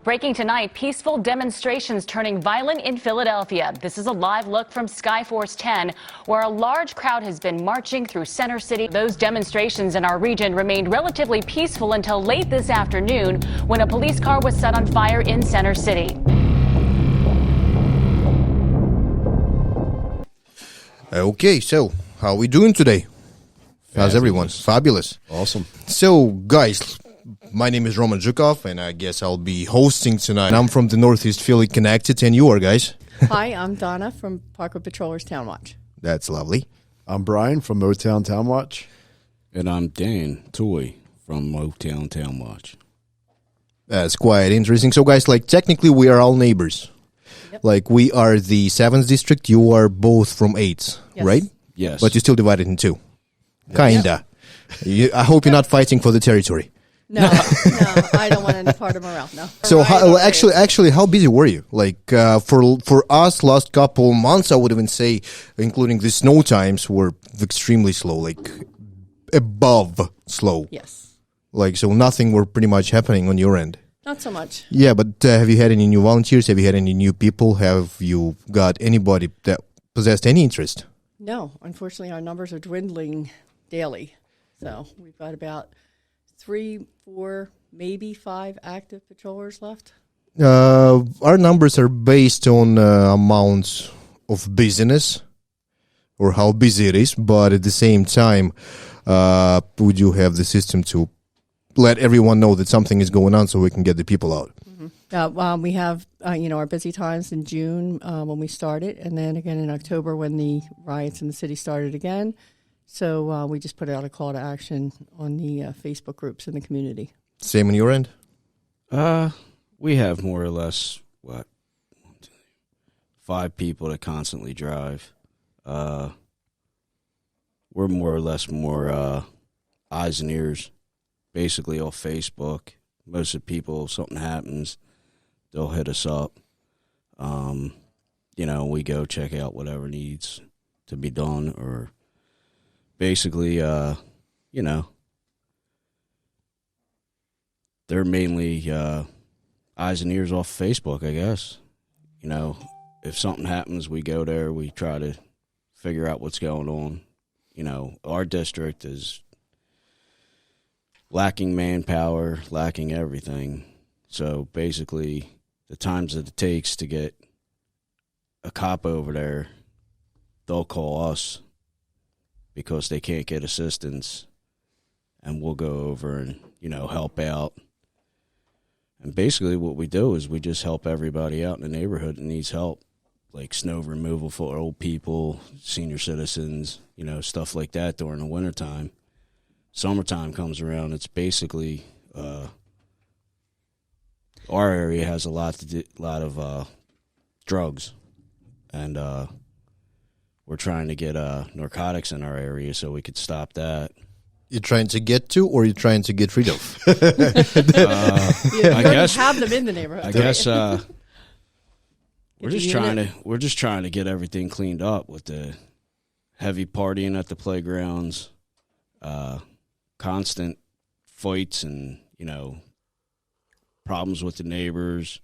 Breaking tonight, peaceful demonstrations turning violent in Philadelphia. This is a live look from Skyforce 10, where a large crowd has been marching through Center City. Those demonstrations in our region remained relatively peaceful until late this afternoon when a police car was set on fire in Center City. Okay, so how are we doing today? How's everyone? Fabulous. Awesome. So, guys, my name is Roman Zhukov, and I guess I'll be hosting tonight. I'm from the Northeast Philly Connected, and you are, guys? Hi, I'm Donna from Parkwood Patrollers Town Watch. That's lovely. I'm Brian from Motown Town Watch. And I'm Dan Toy from Motown Town Watch. That's quite interesting. So, guys, technically we are all neighbors. Yep. We are the 7th district. You are both from 8th, yes. right? Yes. But you're still divided in two. Kinda. Yep. I hope you're not fighting for the territory. No, I don't want any part of morale. No. So actually, how busy were you? For us, last couple months, I would even say, including the snow times, were extremely slow, above slow. Yes. So nothing were pretty much happening on your end. Not so much. Yeah, but have you had any new volunteers? Have you had any new people? Have you got anybody that possessed any interest? No, unfortunately, our numbers are dwindling daily. So we've got about 3, 4, maybe 5 active patrollers left. Our numbers are based on amounts of busyness or how busy it is, but at the same time, we do have the system to let everyone know that something is going on so we can get the people out. Mm-hmm. We have, our busy times in June when we started, and then again in October when the riots in the city started again. So we just put out a call to action on the Facebook groups in the community. Same on your end? We have more or less, 5 people that constantly drive. We're more or less eyes and ears, basically off Facebook. Most of the people, if something happens, they'll hit us up. We go check out whatever needs to be done, or basically, they're mainly eyes and ears off Facebook, I guess. If something happens, we go there, we try to figure out what's going on. Our district is lacking manpower, lacking everything. So basically, the times that it takes to get a cop over there, they'll call us because they can't get assistance, and we'll go over and, help out. And basically what we do is we just help everybody out in the neighborhood that needs help, like snow removal for old people, senior citizens, stuff like that during the wintertime. Summertime comes around, it's basically our area has a lot of drugs, and we're trying to get narcotics in our area so we could stop that. You're trying to get to, or you're trying to get rid of? I guess have them in the neighborhood. I guess we're just trying to get everything cleaned up with the heavy partying at the playgrounds, constant fights, and problems with the neighbors,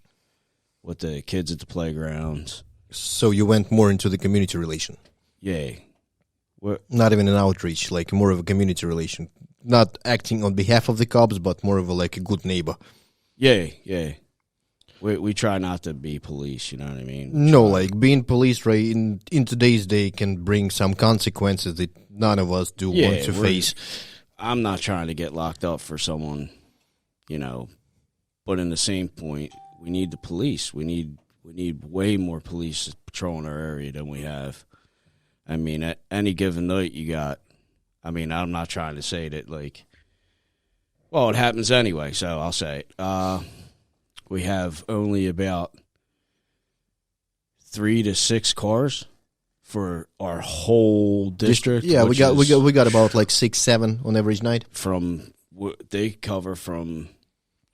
with the kids at the playgrounds. So you went more into the community relation? Yeah. Not even an outreach, more of a community relation. Not acting on behalf of the cops, but more of a good neighbor. Yeah. We try not to be police, you know what I mean? Being police, right, in today's day can bring some consequences that none of us do want to face. I'm not trying to get locked up for someone, but in the same point, we need the police. We need way more police patrolling our area than we have. I mean, at any given night you got, I'm not trying to say that, it happens anyway, so I'll say it. We have only about 3 to 6 cars for our whole district. Yeah, we got about 6, 7 on average night. They cover from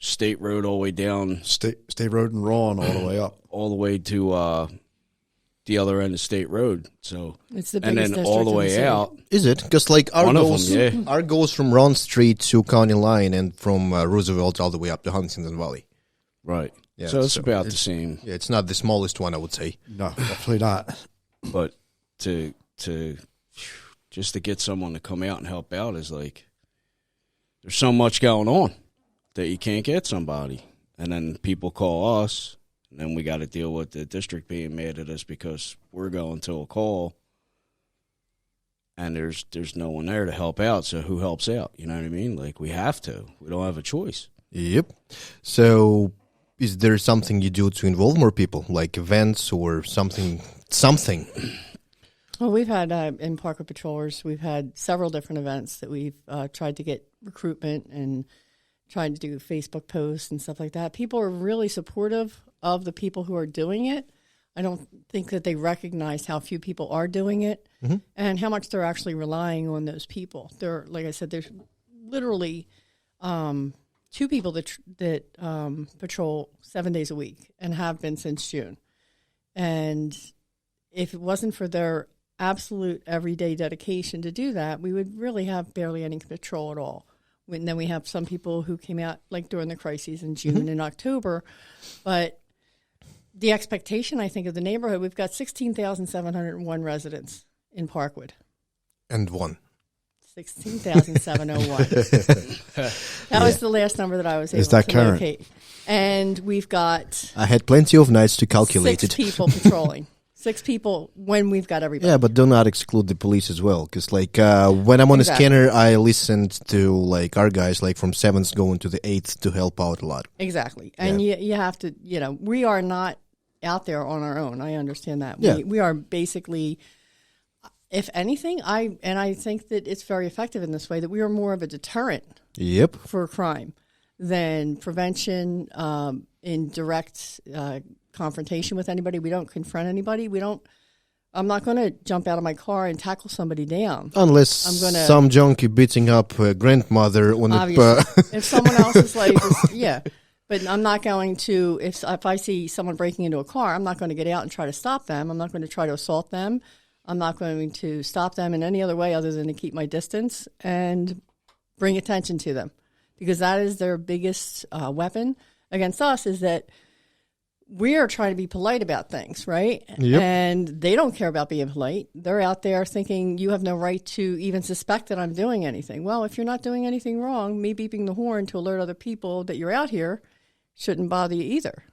State Road all the way down. State Road and Ron all the way up. All the way to the other end of State Road. So it's the and then all the way out. Is it? Because our goes from Ron Street to County Line and from Roosevelt all the way up to Huntington Valley. Right. Yeah, So it's so about the same. Yeah, it's not the smallest one, I would say. No, definitely not. But to just to get someone to come out and help out is like, there's so much going on that you can't get somebody. And then people call us, and then we got to deal with the district being mad at us because we're going to a call, and there's no one there to help out. So who helps out? You know what I mean? Like, we have to. We don't have a choice. Yep. So is there something you do to involve more people, like events or something? Well, we've had in Parkwood Patrollers, we've had several different events that we've tried to get recruitment and tried to do Facebook posts and stuff like that. People are really supportive of the people who are doing it. I don't think that they recognize how few people are doing it and how much they're actually relying on those people. There, like I said, there's literally 2 people that patrol 7 days a week and have been since June. And if it wasn't for their absolute everyday dedication to do that, we would really have barely any patrol at all. And then we have some people who came out like during the crises in June and October. But the expectation, I think, of the neighborhood, we've got 16,701 residents in Parkwood. And one. 16,701. That was the last number that I was able to locate. And we've got I had plenty of nights to calculate 6 it. people patrolling. 6 people when we've got everybody. Yeah, but do not exclude the police as well, because like when I'm on a scanner, I listened to like our guys like from 7th going to the 8th to help out a lot. Exactly, and you have to, we are not out there on our own. I understand that. Yeah. We are basically, if anything, I think that it's very effective in this way, that we are more of a deterrent Yep. for crime than prevention in direct confrontation with anybody. We don't confront anybody. I'm not going to jump out of my car and tackle somebody down. Unless some junkie beating up a grandmother on obviously. If someone else's life is, yeah. But I'm not going to, if I see someone breaking into a car, I'm not going to get out and try to stop them. I'm not going to try to assault them. I'm not going to stop them in any other way other than to keep my distance and bring attention to them. Because that is their biggest weapon against us, is that we are trying to be polite about things, right? Yep. And they don't care about being polite. They're out there thinking you have no right to even suspect that I'm doing anything. Well, if you're not doing anything wrong, me beeping the horn to alert other people that you're out here shouldn't bother you either.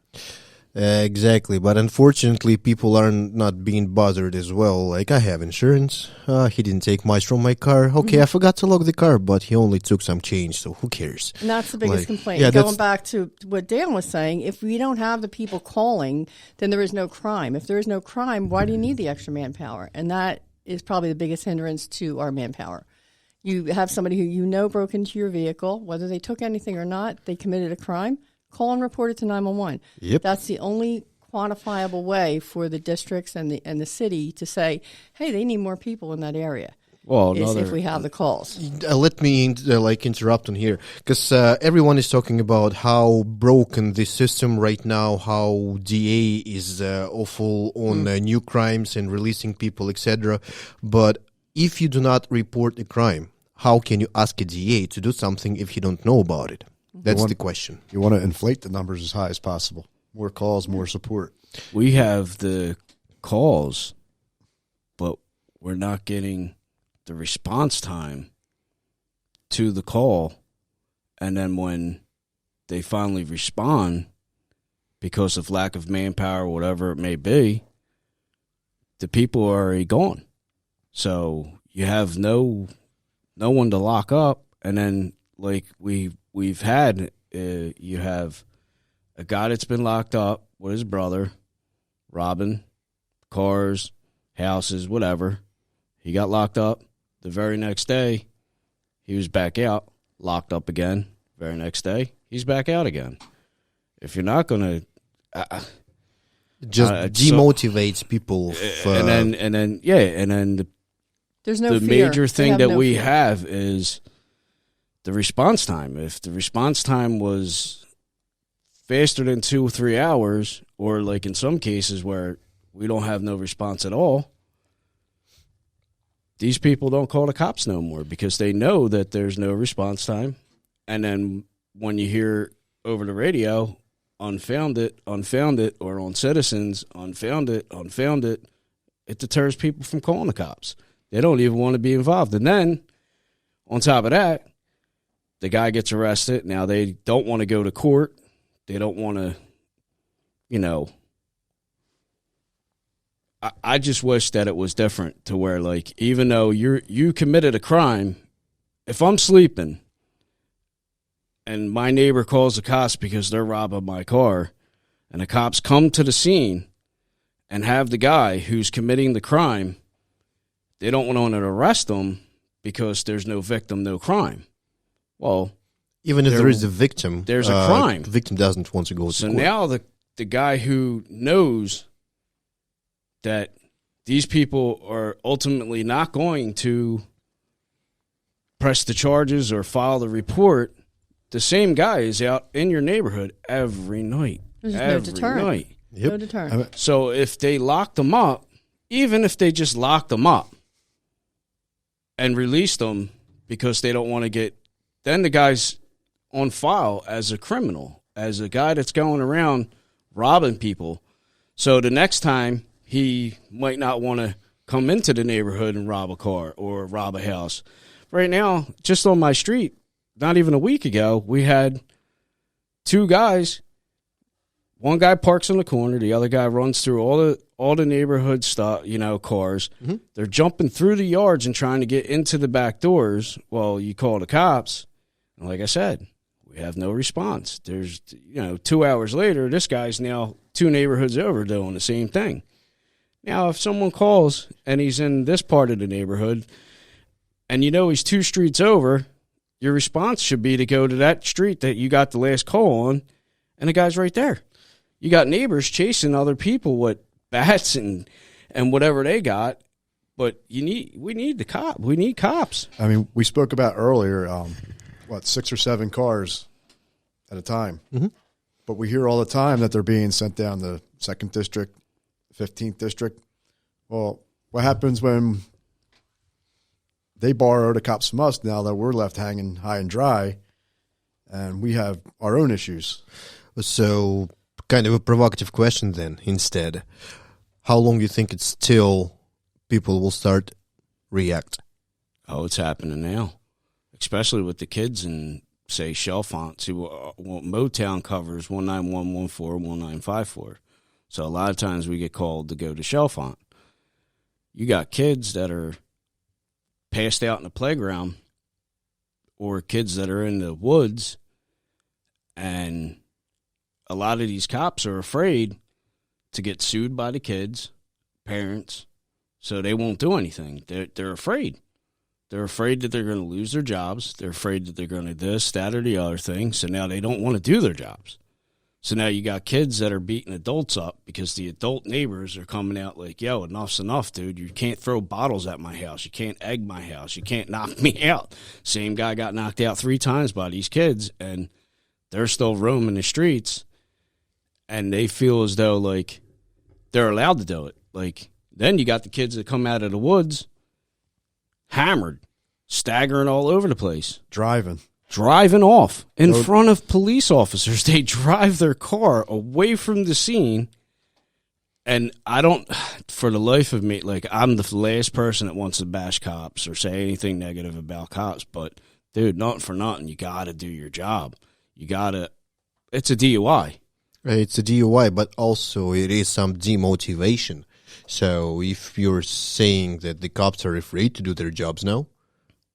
Exactly, but unfortunately, people are not being bothered as well. Like, I have insurance. He didn't take much from my car. Okay, I forgot to lock the car, but he only took some change, so who cares? And that's the biggest complaint. Yeah, Going back to what Dan was saying, if we don't have the people calling, then there is no crime. If there is no crime, why do you need the extra manpower? And that is probably the biggest hindrance to our manpower. You have somebody who broke into your vehicle, whether they took anything or not, they committed a crime. Call and report it to 911. Yep. That's the only quantifiable way for the districts and the city to say, hey, they need more people in that area. Well, if we have the calls. Let me interrupt on here, because everyone is talking about how broken the system right now, how DA is awful on new crimes and releasing people, etc. But if you do not report a crime, how can you ask a DA to do something if you don't know about it? That's the question. You want to inflate the numbers as high as possible. More calls, more support. We have the calls, but we're not getting the response time to the call. And then when they finally respond, because of lack of manpower, whatever it may be, the people are already gone. So you have no one to lock up. And then, like we've had, you have a guy that's been locked up with his brother, robbing cars, houses, whatever. He got locked up. The very next day, he was back out, locked up again. Very next day, he's back out again. If you're not going to... just demotivates people. And then there's no the fear. major thing that we fear. have is the response time. If the response time was faster than 2 or 3 hours, or like in some cases where we don't have no response at all, these people don't call the cops no more because they know that there's no response time. And then when you hear over the radio, unfound it, or on citizens, unfound it, it deters people from calling the cops. They don't even want to be involved. And then, on top of that, the guy gets arrested. Now, they don't want to go to court. They don't want to, you know. I just wish that it was different to where, like, even though you committed a crime, if I'm sleeping and my neighbor calls the cops because they're robbing my car, and the cops come to the scene and have the guy who's committing the crime, they don't want to arrest him because there's no victim, no crime. Well, even if there is a victim, there's a crime. The victim doesn't want to go to so court. Now the guy who knows that these people are ultimately not going to press the charges or file the report, the same guy is out in your neighborhood every night. There's every no deterrent. night. Yep. No deterrent. So if they lock them up, even if they just lock them up and release them because they don't want to get, then the guy's on file as a criminal, as a guy that's going around robbing people. So the next time he might not want to come into the neighborhood and rob a car or rob a house. Right now, just on my street, not even a week ago, we had two guys. One guy parks on the corner. The other guy runs through all the neighborhood stuff, cars. Mm-hmm. They're jumping through the yards and trying to get into the back doors. Well, you call the cops. And like I said, we have no response. There's, 2 hours later, this guy's now 2 neighborhoods over doing the same thing. Now, if someone calls and he's in this part of the neighborhood and he's 2 streets over, your response should be to go to that street that you got the last call on, and the guy's right there. You got neighbors chasing other people with bats and whatever they got, but we need the cop. We need cops. I mean, we spoke about earlier, 6 or 7 cars at a time. Mm-hmm. But we hear all the time that they're being sent down the 2nd District, 15th District. Well, what happens when they borrow the cops from us now that we're left hanging high and dry and we have our own issues? So, kind of a provocative question then, instead. How long do you think it's till people will start react? Oh, it's happening now, especially with the kids in, say, Chalfont. See, Motown covers 19114, 1954. So a lot of times we get called to go to Chalfont. You got kids that are passed out in the playground or kids that are in the woods, and a lot of these cops are afraid to get sued by the kids, parents, so they won't do anything. They're afraid. They're afraid that they're going to lose their jobs. They're afraid that they're going to this, that, or the other thing, so now they don't want to do their jobs. So now you got kids that are beating adults up because the adult neighbors are coming out like, yo, enough's enough, dude. You can't throw bottles at my house. You can't egg my house. You can't knock me out. Same guy got knocked out 3 times by these kids, and they're still roaming the streets, and they feel as though, like, they're allowed to do it. Like, then you got the kids that come out of the woods hammered, staggering all over the place. Driving off in front of police officers. They drive their car away from the scene. And I don't, for the life of me, like, I'm the last person that wants to bash cops or say anything negative about cops. But, dude, nothing for nothing. You got to do your job. It's a DUI. It's a DUI, but also it is some demotivation. So if you're saying that the cops are afraid to do their jobs now,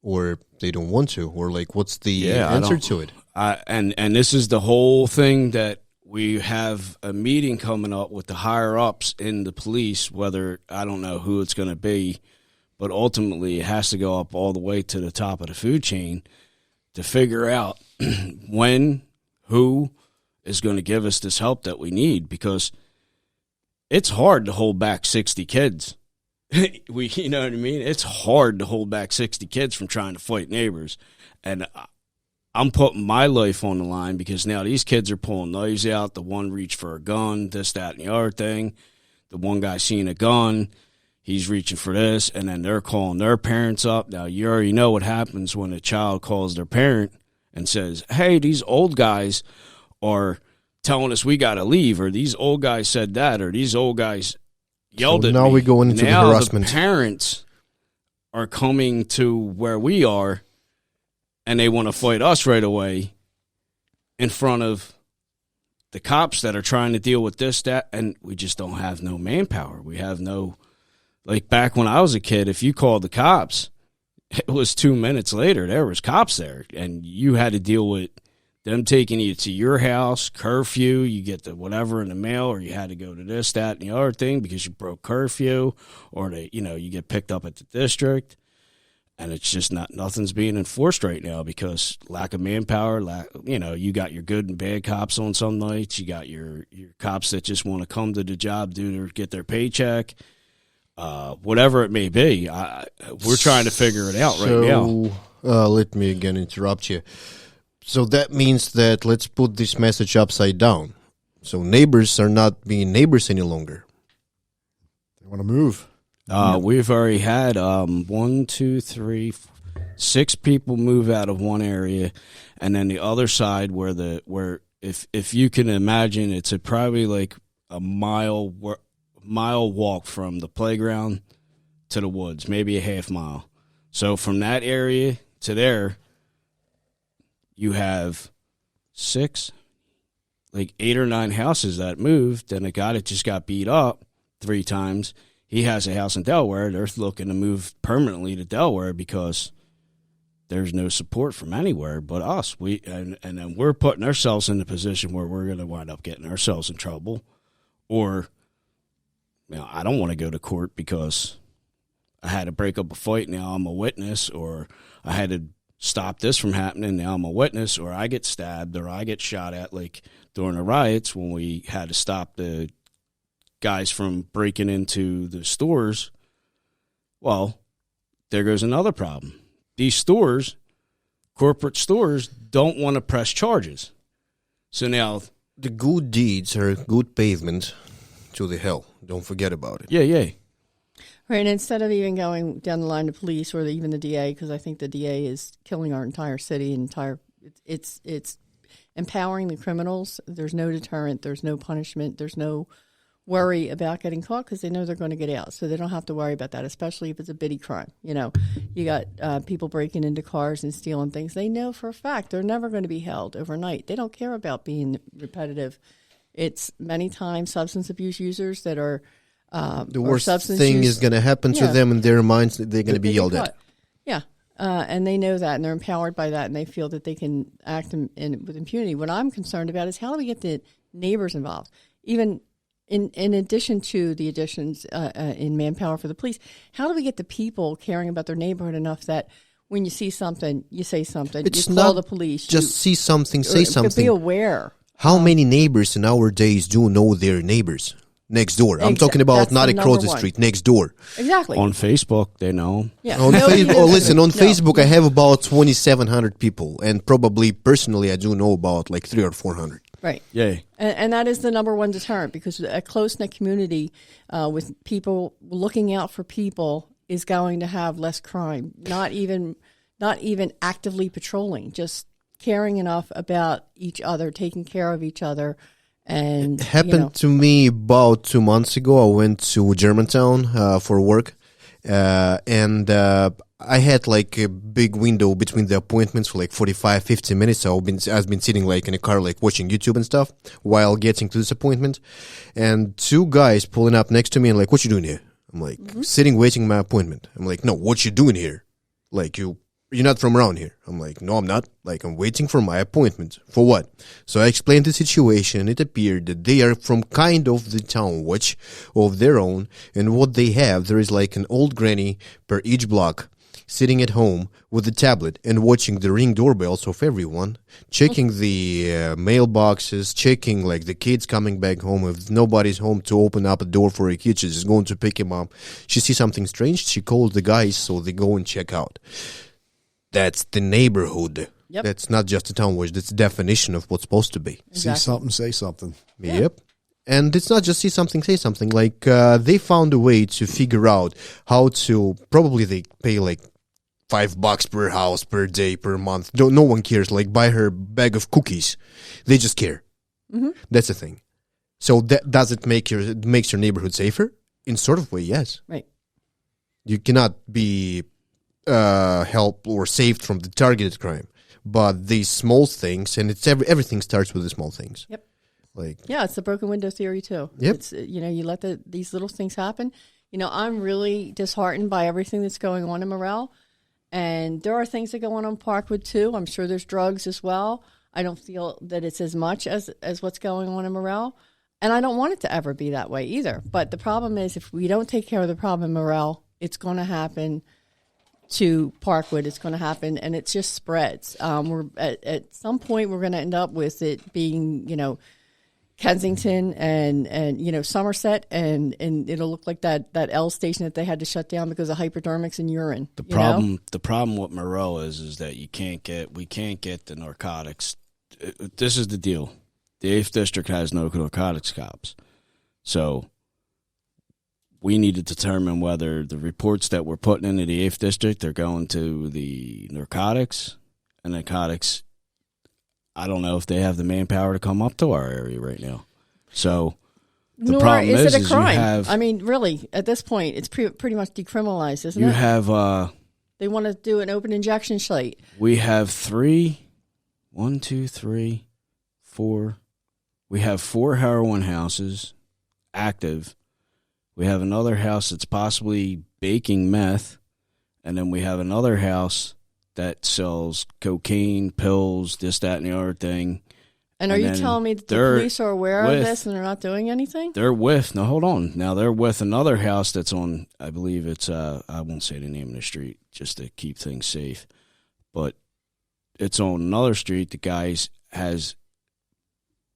or they don't want to, or like, what's the answer to it? And this is the whole thing that we have a meeting coming up with the higher ups in the police, whether, I don't know who it's going to be, but ultimately it has to go up all the way to the top of the food chain to figure out who is going to give us this help that we need, because it's hard to hold back 60 kids. You know what I mean? It's hard to hold back 60 kids from trying to fight neighbors. And I'm putting my life on the line because now these kids are pulling knives out. The one reached for a gun, this, that, and the other thing. The one guy seen a gun. He's reaching for this. And then they're calling their parents up. Now, you already know what happens when a child calls their parent and says, hey, these old guys are telling us we got to leave, or these old guys said that, or these old guys yelled at me. Now we go into the harassment. The parents are coming to where we are, and they want to fight us right away in front of the cops that are trying to deal with this, that, and we just don't have no manpower. We have no, like back when I was a kid, if you called the cops, it was 2 minutes later, there was cops there, and you had to deal with them taking you to your house, curfew, you get the whatever in the mail, or you had to go to this, that, and the other thing because you broke curfew, or you get picked up at the district, and it's just nothing's being enforced right now because lack of manpower. You got your good and bad cops on some nights. You got your cops that just want to come to the job, get their paycheck, whatever it may be. We're trying to figure it out right now. Let me again interrupt you. So that means that let's put this message upside down. So neighbors are not being neighbors any longer. They want to move. We've already had 6 people move out of one area, and then the other side where if you can imagine, it's probably like a mile walk from the playground to the woods, maybe a half mile. So from that area to there, you have 8 or 9 houses that moved, and a guy that just got beat up 3 times. He has a house in Delaware. They're looking to move permanently to Delaware because there's no support from anywhere but us. And then we're putting ourselves in a position where we're going to wind up getting ourselves in trouble. Or, I don't want to go to court because I had to break up a fight. Now I'm a witness, or I had to stop this from happening. Now I'm a witness, or I get stabbed, or I get shot at, like during the riots when we had to stop the guys from breaking into the stores. Well, there goes another problem. These stores, corporate stores, don't want to press charges. So now the good deeds are good pavement to the hell. Don't forget about it. Yeah. Right, and instead of even going down the line to police or even the DA, because I think the DA is killing our entire city, it's empowering the criminals. There's no deterrent. There's no punishment. There's no worry about getting caught because they know they're going to get out, so they don't have to worry about that, especially if it's a bitty crime. You got people breaking into cars and stealing things. They know for a fact they're never going to be held overnight. They don't care about being repetitive. It's many times substance abuse users that are the worst thing is going to happen to them in their minds. They're going to be yelled at. Yeah, and they know that, and they're empowered by that, and they feel that they can act with impunity. What I'm concerned about is how do we get the neighbors involved, even in addition to the additions in manpower for the police. How do we get the people caring about their neighborhood enough that when you see something, you say something, it's you call the police. Just see something, say something. Be aware. How many neighbors in our days do know their neighbors next door? I'm talking about not across the street, next door. Exactly. On Facebook, they know. Yeah. On Facebook, I have about 2,700 people, and probably personally, I do know about like 300 or 400. Right. Yeah. And that is the number one deterrent, because a close-knit community with people looking out for people is going to have less crime. Not even actively patrolling, just caring enough about each other, taking care of each other. And it happened to me about 2 months ago. I went to Germantown for work, and I had like a big window between the appointments for like 45, 50 minutes. So I've been sitting like in a car, like watching YouTube and stuff while getting to this appointment. And 2 guys pulling up next to me and like, what you doing here? I'm like, sitting, waiting my appointment. I'm like, no, what you doing here? Like, you're not from around here. I'm like, no, I'm not. Like, I'm waiting for my appointment. For what? So I explained the situation. It appeared that they are from kind of the town watch of their own. And what they have, there is like an old granny per each block, sitting at home with a tablet and watching the ring doorbells of everyone, checking the mailboxes, checking like the kids coming back home. If nobody's home to open up a door for a kid, she's going to pick him up. She sees something strange, she calls the guys, so they go and check out. That's the neighborhood. Yep. That's not just a town watch. That's the definition of what's supposed to be. Exactly. See something, say something. Yep. And it's not just see something, say something. Like, they found a way to figure out how to, probably they pay like $5 per house, per day, per month. No one cares. Like, buy her bag of cookies. They just care. That's the thing. So does it makes your neighborhood safer? In sort of way, yes. Right. You cannot be helped or saved from the targeted crime, but these small things, and it's everything starts with the small things. Yep. Like, yeah, it's the broken window theory too. Yep. It's, you let these little things happen. I'm really disheartened by everything that's going on in Morel, and there are things that go on Parkwood too. I'm sure there's drugs as well. I don't feel that it's as much as what's going on in Morel, and I don't want it to ever be that way either. But the problem is, if we don't take care of the problem in Morel, it's going to happen to Parkwood. It's going to happen, and it just spreads. We're at some point we're going to end up with it being, Kensington and Somerset, and it'll look like that L station that they had to shut down because of hypodermics and urine. The problem with Morel is that we can't get the narcotics. This is the deal. The 8th District has no narcotics cops. So we need to determine whether the reports that we're putting into the 8th District are going to the narcotics. And narcotics, I don't know if they have the manpower to come up to our area right now. So the problem is it a crime? You have, I mean, really, at this point, it's pretty much decriminalized, isn't it? You have... they want to do an open injection site. We have 4. We have 4 heroin houses active. We have another house that's possibly baking meth. And then we have another house that sells cocaine, pills, this, that, and the other thing. And are you telling me that the police are aware of this and they're not doing anything? They're with another house that's on, I believe it's, I won't say the name of the street just to keep things safe, but it's on another street. The guys has,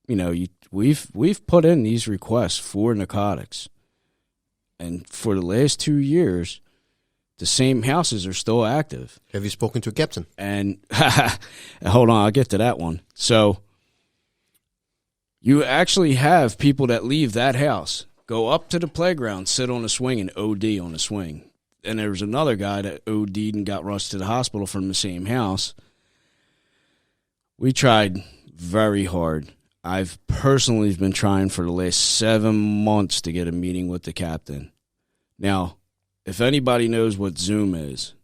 we've put in these requests for narcotics. And for the last 2 years, the same houses are still active. Have you spoken to a captain? And hold on, I'll get to that one. So you actually have people that leave that house, go up to the playground, sit on a swing, and OD on a swing. And there was another guy that OD'd and got rushed to the hospital from the same house. We tried very hard. I've personally been trying for the last 7 months to get a meeting with the captain. Now, if anybody knows what Zoom is,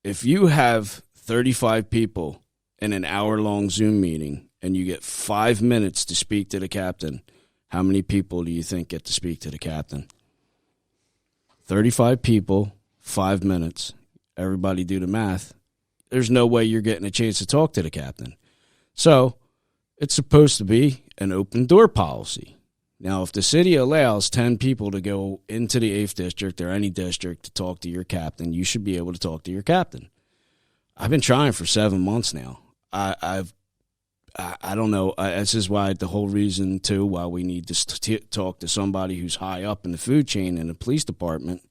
if you have 35 people in an hour-long Zoom meeting and you get 5 minutes to speak to the captain, how many people do you think get to speak to the captain? 35 people, 5 minutes. Everybody do the math. There's no way you're getting a chance to talk to the captain. So it's supposed to be an open door policy. Now, if the city allows 10 people to go into the 8th District or any district to talk to your captain, you should be able to talk to your captain. I've been trying for 7 months now. I don't know. This is why the whole reason, too, why we need to talk to somebody who's high up in the food chain in the police department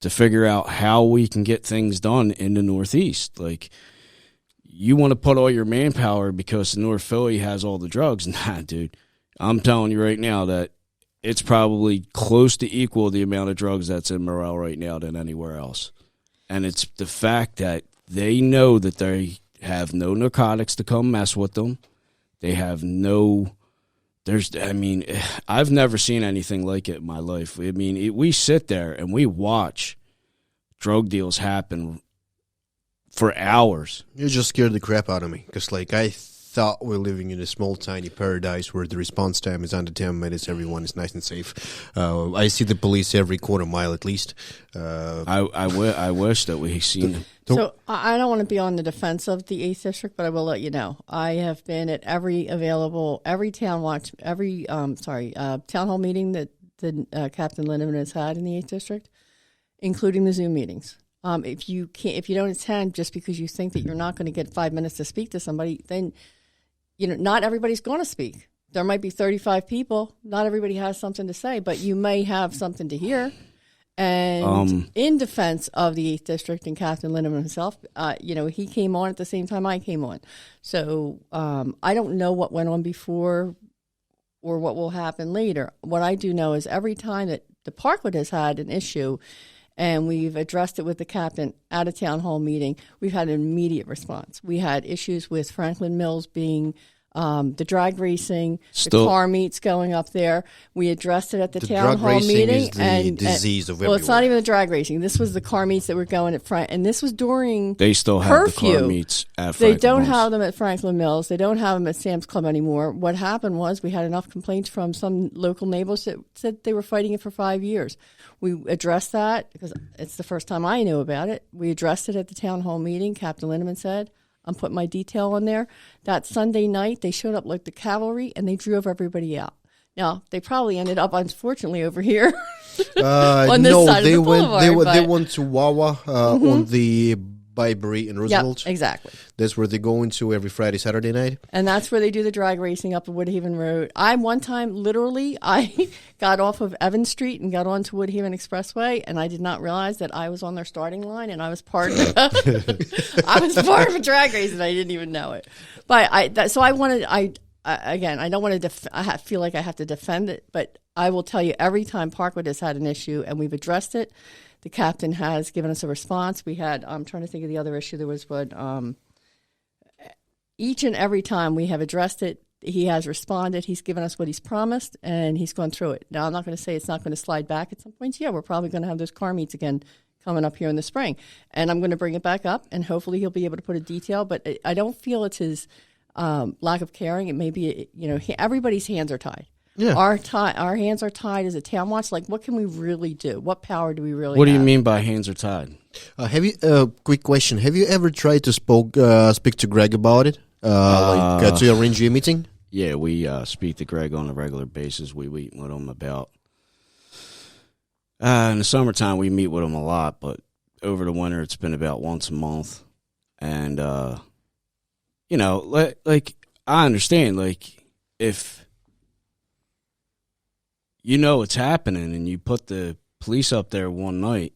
to figure out how we can get things done in the Northeast. Like, you want to put all your manpower because North Philly has all the drugs. Nah, dude. I'm telling you right now that it's probably close to equal the amount of drugs that's in Morel right now than anywhere else. And it's the fact that they know that they have no narcotics to come mess with them. They have I've never seen anything like it in my life. I mean, we sit there and we watch drug deals happen for hours. You just scared the crap out of me because, I thought we're living in a small, tiny paradise where the response time is under 10 minutes. Everyone is nice and safe. I see the police every quarter mile at least. I wish that we seen them. So I don't want to be on the defense of the 8th District, but I will let you know. I have been at every town hall meeting that Captain Lindeman has had in the 8th District, including the Zoom meetings. If you don't attend just because you think that you're not going to get 5 minutes to speak to somebody, then not everybody's going to speak. There might be 35 people. Not everybody has something to say, but you may have something to hear. And in defense of the 8th District and Captain Lindeman himself, he came on at the same time I came on. So I don't know what went on before or what will happen later. What I do know is every time that the Parkwood has had an issue and we've addressed it with the captain at a town hall meeting, we've had an immediate response. We had issues with Franklin Mills being The drag racing, Still- the car meets going up there. We addressed it at the The town drag hall racing meeting. is the disease of well, it's not everywhere. even the drag racing. This was the car meets that were going at front, and this was during They still have the curfew. car meets at They Franklin don't Mills. have them at Franklin Mills. They don't have them at Sam's Club anymore. What happened was we had enough complaints from some local neighbors that said they were fighting it for 5 years. We addressed that because it's the first time I knew about it. We addressed it at the town hall meeting. Captain Lindemann said, I'm putting my detail on there. That Sunday night, they showed up like the cavalry and they drove everybody out. Now, they probably ended up, unfortunately, over here. On this no, side of they the went. boulevard, They but- went to Wawa on the Byberry and Roosevelt. Yep, exactly. That's where they go into every Friday, Saturday night. And that's where they do the drag racing up the Woodhaven Road. One time, literally, I got off of Evans Street and got onto Woodhaven Expressway, and I did not realize that I was on their starting line, and I was part of I was part of a drag race, and I didn't even know it. But again, I don't want to. Feel like I have to defend it, but I will tell you, every time Parkwood has had an issue, and we've addressed it, the captain has given us a response. We had. I'm trying to think of the other issue. There was what. Each and every time we have addressed it, he has responded. He's given us what he's promised, and he's gone through it. Now, I'm not going to say it's not going to slide back at some points. Yeah, we're probably going to have those car meets again coming up here in the spring. And I'm going to bring it back up, and hopefully he'll be able to put a detail. But I don't feel it's his lack of caring. It may be, everybody's hands are tied. Yeah. Our hands are tied as a town watch. Like, what can we really do? What power do we really What do you have? mean by hands are tied? Have you? Quick question. Have you ever tried to speak to Greg about it? To arrange you a meeting? Yeah, we speak to Greg on a regular basis. We meet with him about. In the summertime, we meet with him a lot, but over the winter, it's been about once a month. And, like, I understand, like, if you know it's happening and you put the police up there one night,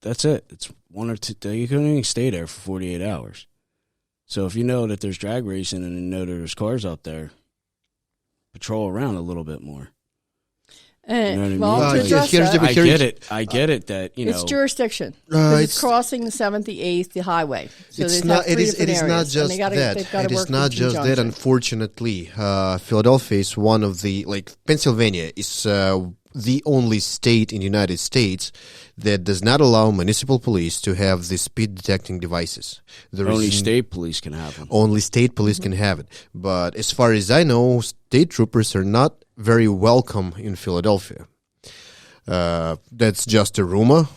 that's it. It's 1 or 2. You couldn't even stay there for 48 hours. So if you know that there's drag racing and you know that there's cars out there, patrol around a little bit more. You know what I mean? Well, to Yes, address here's that, the- I get it that, it's jurisdiction. 'Cause it's crossing the 7th, the 8th, the highway. So It's they've not. got It three is. It different is not areas, and just they gotta- that. they've gotta It is work not in just that. conjunction. Unfortunately, Philadelphia is one of the Pennsylvania is the only state in the United States that does not allow municipal police to have the speed detecting devices. only state police can have them. Only state police can have it. But as far as I know, state troopers are not very welcome in Philadelphia. That's just a rumor.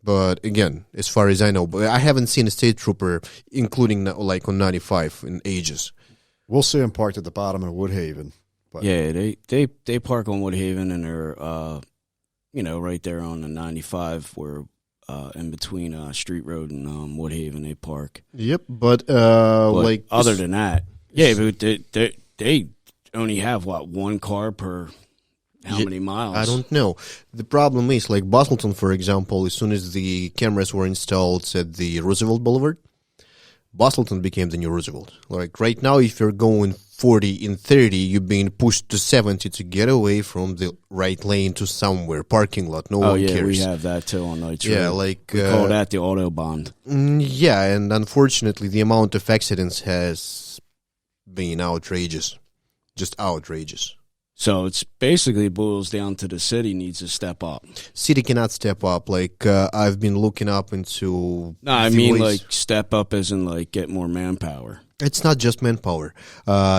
But again, as far as I know, but I haven't seen a state trooper, including like on 95, in ages. We'll see them parked at the bottom of Woodhaven. But Yeah, they park on Woodhaven and they're, right there on the 95 where in between Street Road and Woodhaven they park. Yep, but But other than that, yeah, but they only have one car per how many miles? I don't know. The problem is, like Bustleton, for example, as soon as the cameras were installed at the Roosevelt Boulevard, Bustleton became the new Roosevelt. Like right now, if you're going 40 in 30, you're being pushed to 70 to get away from the right lane to somewhere, parking lot. No one cares. We have that too on Knights Yeah, Road. like We call that the Autobahn. yeah, and unfortunately, the amount of accidents has been outrageous, just outrageous. So it's basically boils down to the city needs to step up. City cannot step up. Like I've been looking up into. No, I the mean ways- like step up as in like get more manpower. It's not just manpower.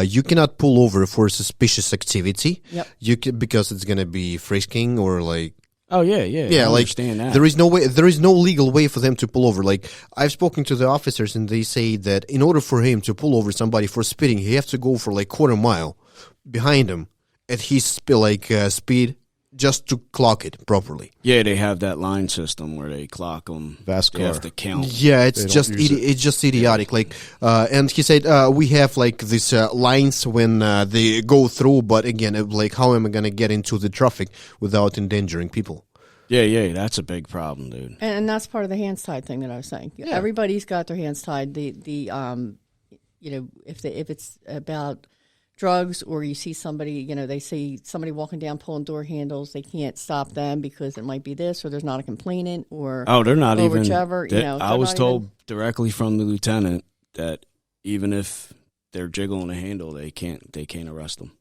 You cannot pull over for suspicious activity. Yep. Because it's gonna be frisking or like. Oh yeah. I like understand that. there is no way. There is no legal way for them to pull over. Like I've spoken to the officers, and they say that in order for him to pull over somebody for speeding, he has to go for like quarter mile behind him at his speed just to clock it properly. Yeah, they have that line system where they clock them. Fast They have car. to count. Yeah, it's They don't just use it. it's just idiotic. Like, and he said we have like these lines when they go through, but again, like how am I gonna get into the traffic without endangering people? Yeah, that's a big problem, dude. And that's part of the hands tied thing that I was saying. Everybody's got their hands tied. If it's about drugs or you see somebody, they see somebody walking down pulling door handles, they can't stop them because it might be this or there's not a complainant or They're not or even. whichever. I was told directly from the lieutenant that even if they're jiggling the handle, they can't arrest them.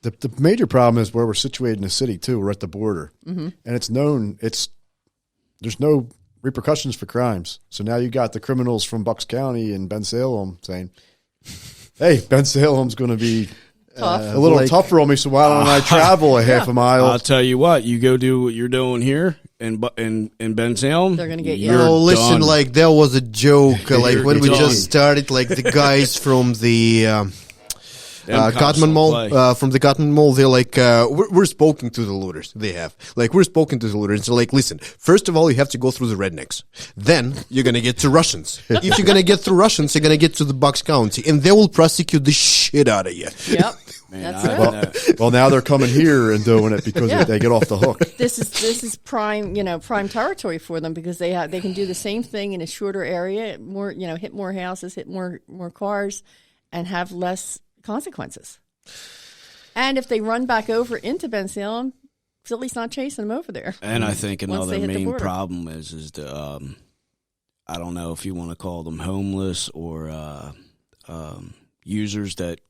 The major problem is where we're situated in the city too. We're at the border, and it's known. There's no repercussions for crimes. So now you got the criminals from Bucks County and Ben Salem saying, "Hey, Ben Salem's going to be a little tougher on me. So why don't I travel a half a mile?" I'll tell you what. You go do what you're doing here in Ben Salem. They're going to get you. No, listen, done. like that was a joke. Like when we done. just started, like the guys from the Cotton don't Mall, play. from the Cotton Mall, they're like, we're spoken to the looters. They have, like, we're spoken to the looters. So, like, listen, first of all, you have to go through the rednecks. Then you're gonna get to Russians. If you're gonna get through Russians, you're gonna get to the Bucks County, and they will prosecute the shit out of you. Yep. Man, That's it. Well, now they're coming here and doing it because they get off the hook. This is prime territory for them because they can do the same thing in a shorter area, more hit more houses, hit more cars, and have less consequences. And if they run back over into Ben Salem, Philly's not chasing them over there. And I think Once another they hit the main border. problem is the I don't know if you want to call them homeless or users that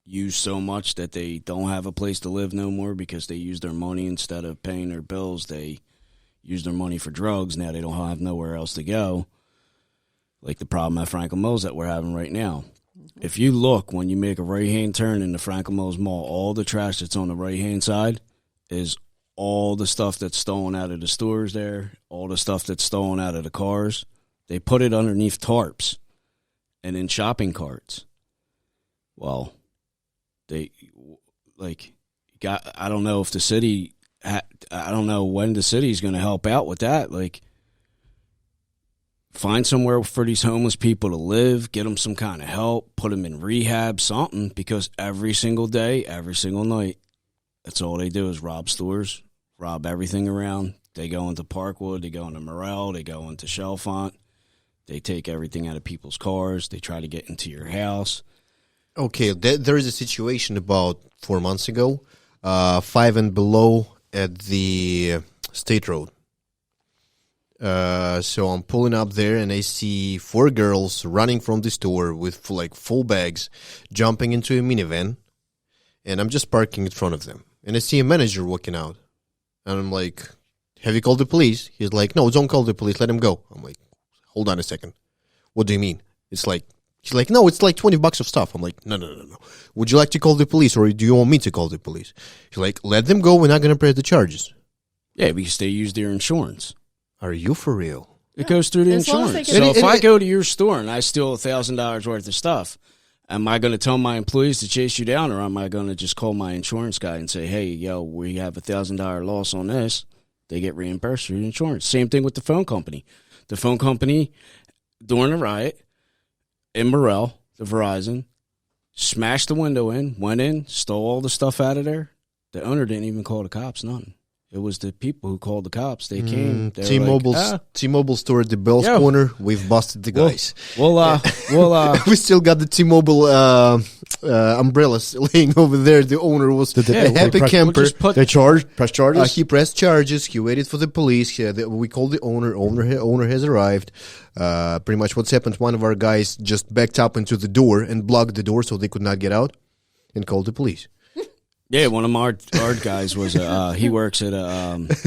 use so much that they don't have a place to live no more because they use their money instead of paying their bills. They use their money for drugs. Now they don't have nowhere else to go. Like the problem at Franklin Mills that we're having right now. If you look, when you make a right-hand turn in the Franklin Mills Mall, all the trash that's on the right-hand side is all the stuff that's stolen out of the stores there, all the stuff that's stolen out of the cars. They put it underneath tarps and in shopping carts. Well, I don't know if the city, I don't know when the city's going to help out with that. Like, find somewhere for these homeless people to live, get them some kind of help, put them in rehab, something, because every single day, every single night, that's all they do is rob stores, rob everything around. They go into Parkwood, they go into Morel, they go into Chalfont. They take everything out of people's cars. They try to get into your house. Okay, there is a situation about 4 months ago, 5 and below at the State Road. So I'm pulling up there and I see 4 girls running from the store with full bags, jumping into a minivan, and I'm just parking in front of them. And I see a manager walking out, and I'm like, "Have you called the police?" He's like, "No, don't call the police. Let him go." I'm like, "Hold on a second. What do you mean?" He's like, "No, it's like $20 of stuff." I'm like, No. Would you like to call the police, or do you want me to call the police? He's like, "Let them go. We're not going to press the charges." Yeah, because they use their insurance. Are you for real? It goes through the As long as they insurance. can- So if I go to your store and I steal $1,000 worth of stuff, am I going to tell my employees to chase you down, or am I going to just call my insurance guy and say, "Hey, yo, we have $1,000 loss on this"? They get reimbursed through insurance. Same thing with the phone company. The phone company, during the riot in Morel, the Verizon, smashed the window in, went in, stole all the stuff out of there. The owner didn't even call the cops, nothing. It was the people who called the cops. They came. They were T-Mobile store at the Bell's Corner. We've busted the guys. We'll We still got the T-Mobile umbrellas laying over there. The owner was a happy camper. They press charges. He pressed charges. He waited for the police. We called the owner. Owner has arrived. Pretty much what's happened, one of our guys just backed up into the door and blocked the door so they could not get out, and called the police. Yeah, one of our guys was he works at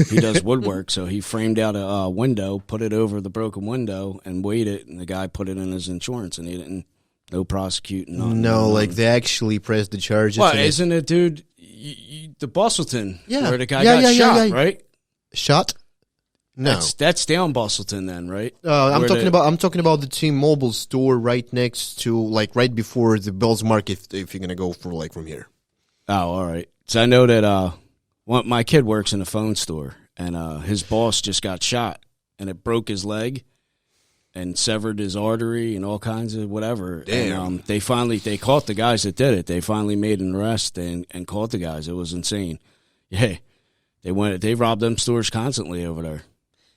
he does woodwork, so he framed out a window, put it over the broken window, and weighed it, and the guy put it in his insurance, and he didn't no prosecuting. They actually pressed the charges. Well, isn't it, dude? The Bustleton, where the guy got shot, right? Shot? No, that's down Bustleton, then, right? I'm talking about the T-Mobile store right next to, right before the Bell's Market. If you're gonna go from here. Oh, all right. So I know that my kid works in a phone store, and his boss just got shot, and it broke his leg and severed his artery and all kinds of whatever. Damn. And they caught the guys that did it. They finally made an arrest and caught the guys. It was insane. Yeah, they robbed them stores constantly over there.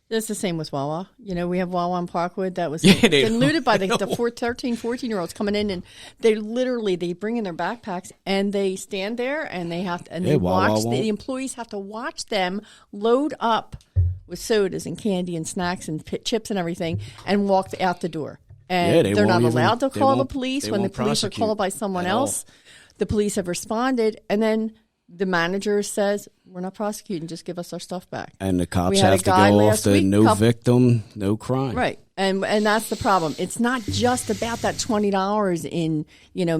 It's the same with Wawa. We have Wawa in Parkwood that was Yeah, been looted by the 13, 14-year-olds coming in, and they bring in their backpacks and they stand there and they watch. The employees have to watch them load up with sodas and candy and snacks and chips and everything and walk out the door. And they they're not won't even- allowed to they call the won't- police. they When the won't police are prosecute called by someone at all. else, the police have responded, and then the manager says, we're not prosecuting, just give us our stuff back. And the We cops had a have to guy go off last the week, no victim, no crime. Right. And that's the problem. It's not just about that $20 in,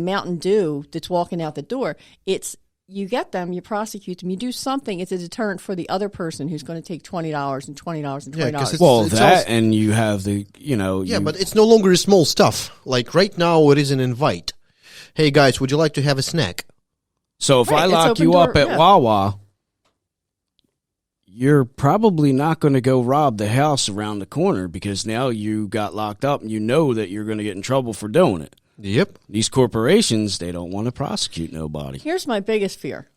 Mountain Dew that's walking out the door. It's you get them, you prosecute them, you do something. It's a deterrent for the other person who's going to take $20 and $20 and $20. Yeah, 'cause it's- Well, it's that also- and you have the, Yeah, but it's no longer a small stuff. Like right now, it is an invite. Hey guys, would you like to have a snack? So if Right, I it's lock open you door, up at yeah. Wawa, you're probably not going to go rob the house around the corner because now you got locked up and you know that you're going to get in trouble for doing it. Yep. These corporations, they don't want to prosecute nobody. Here's my biggest fear.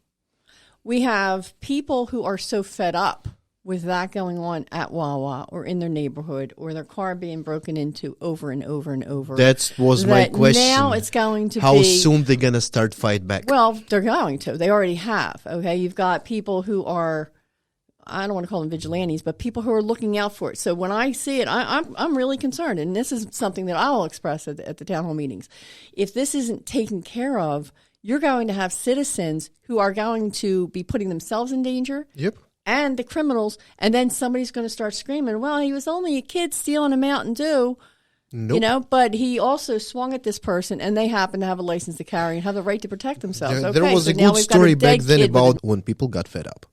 We have people who are so fed up with that going on at Wawa or in their neighborhood or their car being broken into over and over and over. That was my that question. Now it's going to How be... soon they gonna start fight back? Well, they're going to. They already have. Okay, you've got people who are, I don't want to call them vigilantes, but people who are looking out for it. So when I see it, I'm really concerned, and this is something that I'll express at the town hall meetings. If this isn't taken care of, you're going to have citizens who are going to be putting themselves in danger. Yep. And the criminals, and then somebody's going to start screaming, well, he was only a kid stealing a Mountain Dew. Nope. But he also swung at this person, and they happen to have a license to carry and have the right to protect themselves. There Okay, was so a now good we've got a story back dead then kid with about when people got fed up.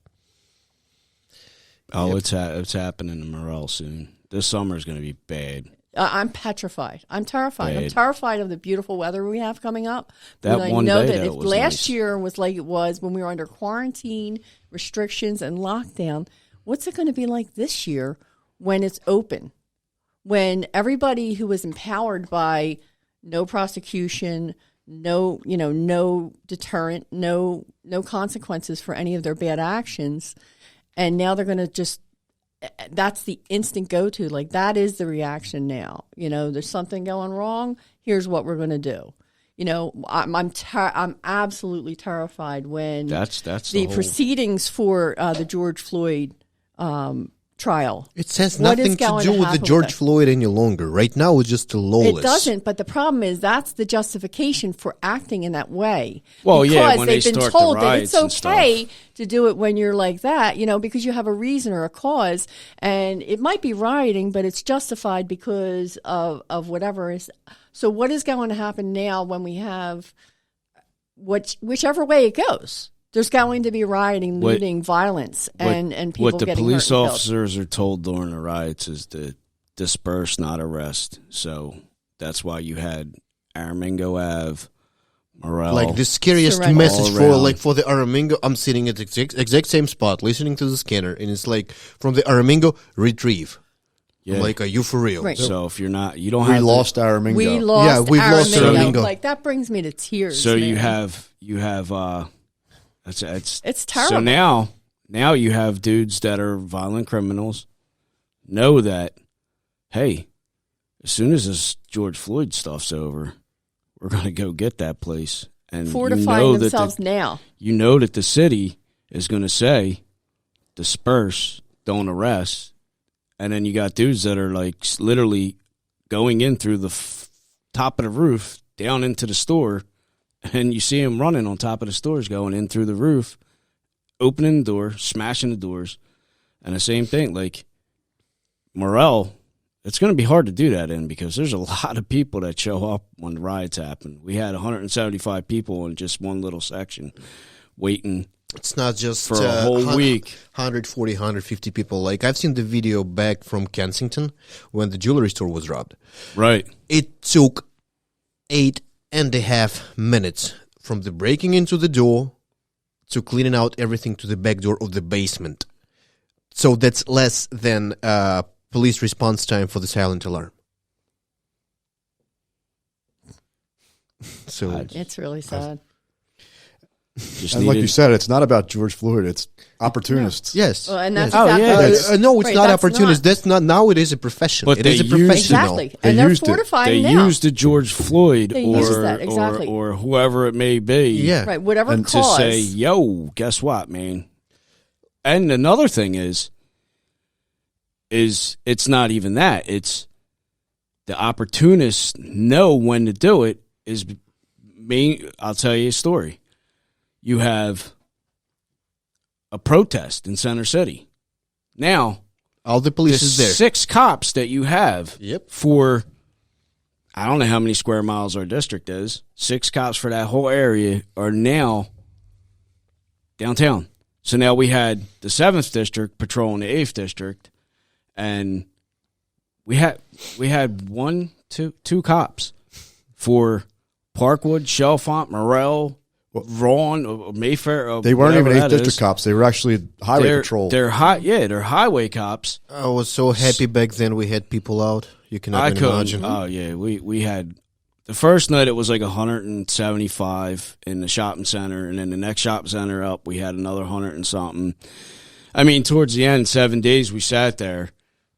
Oh, it's happening in Morel soon. This summer is going to be bad. I'm petrified. I'm terrified. I'm Bad. terrified of the beautiful weather we have coming up. That But one I know day, that that if was last nice. year was like it was when we were under quarantine, restrictions, and lockdown, what's it going to be like this year when it's open? When everybody who was empowered by no prosecution, no deterrent, no consequences for any of their bad actions, and now they're going to just, that's the instant go-to. Like, that is the reaction now. There's something going wrong. Here's what we're going to do. I'm absolutely terrified when That's the whole- proceedings for the George Floyd trial. It has What is nothing to going do to with the happen with George that? Floyd any longer. Right now, it's just lawless. It doesn't, but the problem is that's the justification for acting in that way. Well, because yeah, when they've they been start the told that it's riots and okay stuff. to do it when you're like that, because you have a reason or a cause, and it might be rioting, but it's justified because of whatever is. So what is going to happen now when we have whichever way it goes? There's going to be rioting, What- looting, violence, and people what the getting police hurt and killed. officers are told during the riots is to disperse, not arrest. So that's why you had Aramingo Ave, Morel. Like the scariest Surrender. message All for around. for the Aramingo. I'm sitting at the exact same spot, listening to the scanner, and it's like from the Aramingo, retrieve. Yeah. I'm like, are you for real? Right. So if you're not, you don't We have lost our Mingo. We lost Yeah, we've lost Aramingo. Aramingo. Like, that brings me to tears. So you man. have It's terrible. So now you have dudes that are violent criminals know that, hey, as soon as this George Floyd stuff's over, we're going to go get that place. And fortifying you know themselves that now. you know that the city is going to say, disperse, don't arrest. And then you got dudes that are like literally going in through the top of the roof down into the store. And you see them running on top of the stores, going in through the roof, opening the door, smashing the doors. And the same thing, like Morel, it's going to be hard to do that in because there's a lot of people that show up when the riots happen. We had 175 people in just one little section waiting It's not just for a whole week. 140, 150 people. Like I've seen the video back from Kensington when the jewelry store was robbed. Right. It took 8.5 minutes from the breaking into the door to cleaning out everything to the back door of the basement. So that's less than police response time for the silent alarm. So It's really sad. Just And like needed- you said, it's not about George Floyd. It's opportunists. yes, Well, and that's yes. Oh, exactly yeah, what that's- it is. No, it's Right, not that's opportunist. That's not now. It is a profession. But It is they a use- professional. Exactly. They And they're used it. fortifying they now. used the George Floyd They or, used that, exactly. or whoever it may be Yeah, Right, whatever And to cause. say, yo, guess what, man? And another thing is it's not even that. It's the opportunists know when to do it is me. I'll tell you a story. You have a protest in Center City. Now, All the police the is there. 6 cops that you have Yep. for, I don't know how many square miles our district is, 6 cops for that whole area are now downtown. So now we had the 7th district patrolling the 8th district, and we had two cops for Parkwood, Chalfont, Morel, Ron, Mayfair. They weren't even whatever 8th that district is. cops. They were actually highway patrol. They're highway cops. I was so happy back then we had people out. You cannot I even couldn't. imagine. Oh yeah, we had the first night it was like 175 in the shopping center, and then the next shopping center up we had another 100 and something. I mean, towards the end, 7 days we sat there.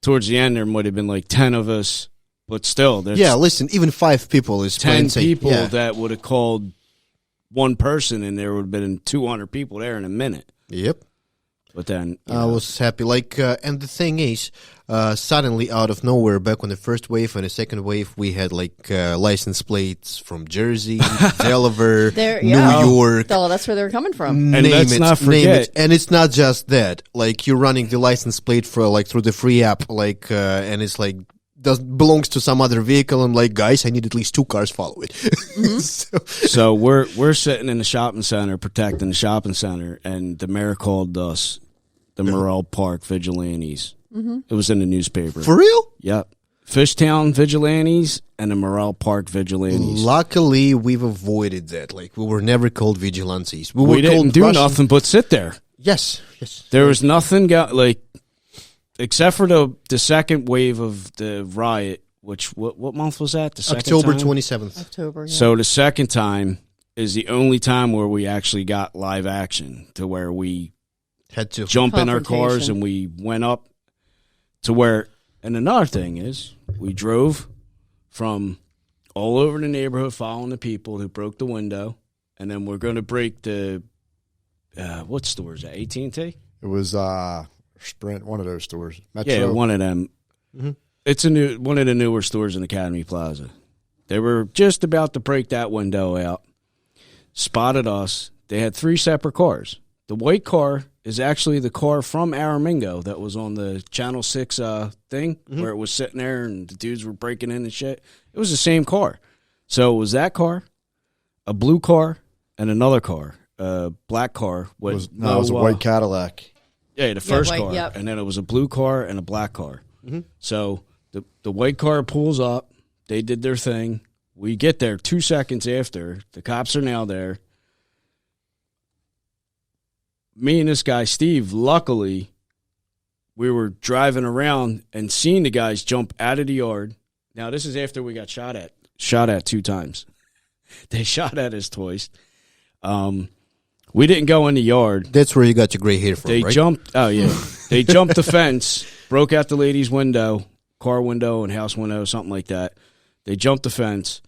Towards the end, there might have been like 10 of us, but still, there's Yeah, listen, even 5 people is 10 plenty. people Yeah. that would have called one person, and there would have been 200 people there in a minute. Yep. But then I was happy. And the thing is, suddenly out of nowhere, back on the first wave and the second wave, we had license plates from Jersey, Delaware, There- New yeah. York. Oh, that's where they're coming from. And let's not name forget- it. And it's not just that. Like, you're running the license plate for through the free app, and it's belongs to some other vehicle. I'm like, guys, I need at least 2 cars follow it. So we're sitting in the shopping center, protecting the shopping center, and the mayor called us the Morel Park Vigilantes. It was in the newspaper. For real? Yep. Fishtown Vigilantes and the Morel Park Vigilantes. Luckily, we've avoided that. Like, we were never called vigilantes. We were We didn't called do Russian- nothing but sit there. Yes. There was nothing except for the second wave of the riot, which what month was that? The second October time? 27th. October. Yeah. So the second time is the only time where we actually got live action, to where we Had to. jump in our cars Confrontation. and we went up to where. And another thing is, we drove from all over the neighborhood following the people who broke the window, and then we're going to break the what store is that? AT&T? It was Sprint, one of those stores. Metro. Yeah, one of them. Mm-hmm. It's one of the newer stores in Academy Plaza. They were just about to break that window out. Spotted us. They had 3 separate cars. The white car is actually the car from Aramingo that was on the Channel 6 thing, where it was sitting there and the dudes were breaking in and shit. It was the same car. So it was that car, a blue car, and another car, a black car. It was a white Cadillac. Yeah, the first white, car. yep. And then it was a blue car and a black car. So the white car pulls up. They did their thing. We get there 2 seconds after. The cops are now there. Me and this guy, Steve, luckily, we were driving around and seeing the guys jump out of the yard. Now, this is after we got shot at 2 times. They shot at us twice. We didn't go in the yard. That's where you got your gray hair from, They right? jumped. Oh yeah, they jumped the fence, broke out the lady's window, car window, and house window, something like that. They jumped the fence.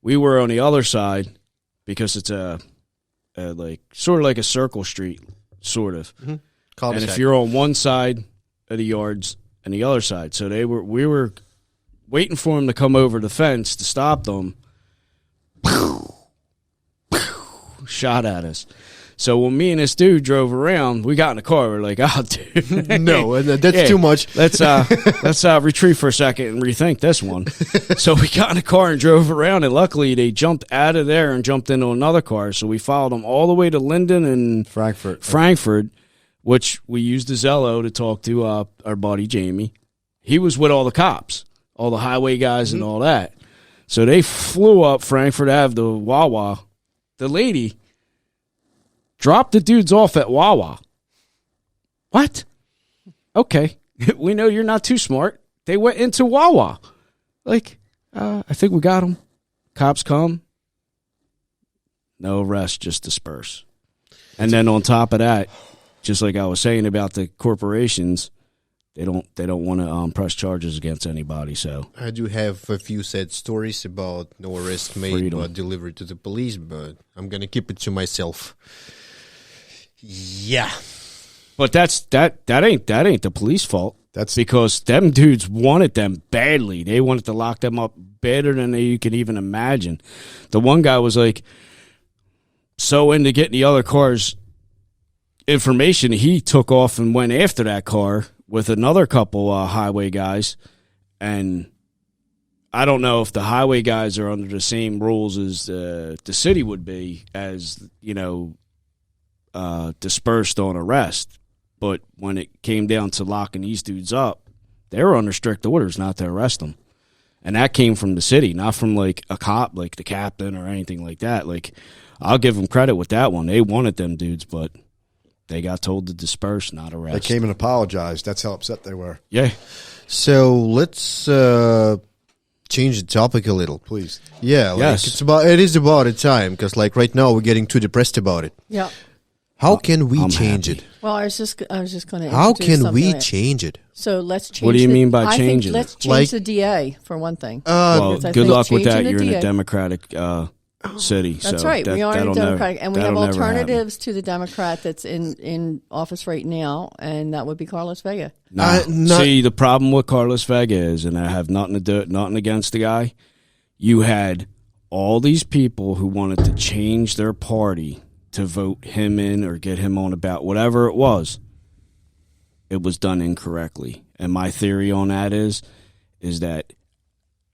We were on the other side because it's a sort of like a circle street, sort of. And Cul-de-sac. if you're on one side of the yards and the other side, so we were waiting for them to come over the fence to stop them. Shot at us. So when me and this dude drove around, we got in the car. We're like, "Oh, dude, No, that's Yeah. too much. Let's retreat for a second and rethink this one." So we got in the car and drove around, and luckily they jumped out of there and jumped into another car. So we followed them all the way to Linden and Frankfurt, which we used the Zello to talk to our buddy Jamie. He was with all the cops, all the highway guys, and all that. So they flew up Frankfurt Ave to Wawa. The lady dropped the dudes off at Wawa. What? Okay. We know you're not too smart. They went into Wawa. I think we got them. Cops come. No arrest, just disperse. And then on top of that, just like I was saying about the corporations, they don't want to press charges against anybody. So I do have a few sad stories about no arrest made Freedom. but delivered to the police, but I'm gonna keep it to myself. Yeah. but that ain't the police fault. That's because them dudes wanted them badly. They wanted to lock them up better than you could even imagine. The one guy was like so into getting the other car's information, he took off and went after that car with another couple highway guys. And I don't know if the highway guys are under the same rules as the city would be, as, you know, dispersed on arrest. But when it came down to locking these dudes up, they were under strict orders not to arrest them. And that came from the city, not from, like, a cop, like the captain or anything like that. Like, I'll give them credit with that one. They wanted them dudes, but they got told to disperse, not arrest. They came and apologized. That's how upset they were. Yeah. So let's change the topic a little. Please. Yeah, like Yes. it is about a time, because like right now we're getting too depressed about it. Yeah. How can we I'm change happy. it? Well, I was just going to. How can we change it? So let's change. What do you mean by I think changing let's it? change Like- the DA for one thing. Well, Because I good think luck with that. changing the You're in a DA Democratic city. That's so right. That, We are in a that'll never- Democratic, and we have that'll never happen. alternatives to the Democrat that's in office right now, and that would be Carlos Vega. Nah. not- See, the problem with Carlos Vega is, and I have nothing against the guy, you had all these people who wanted to change their party to vote him in or get him on the ballot, whatever it was. It was done incorrectly. And my theory on that is that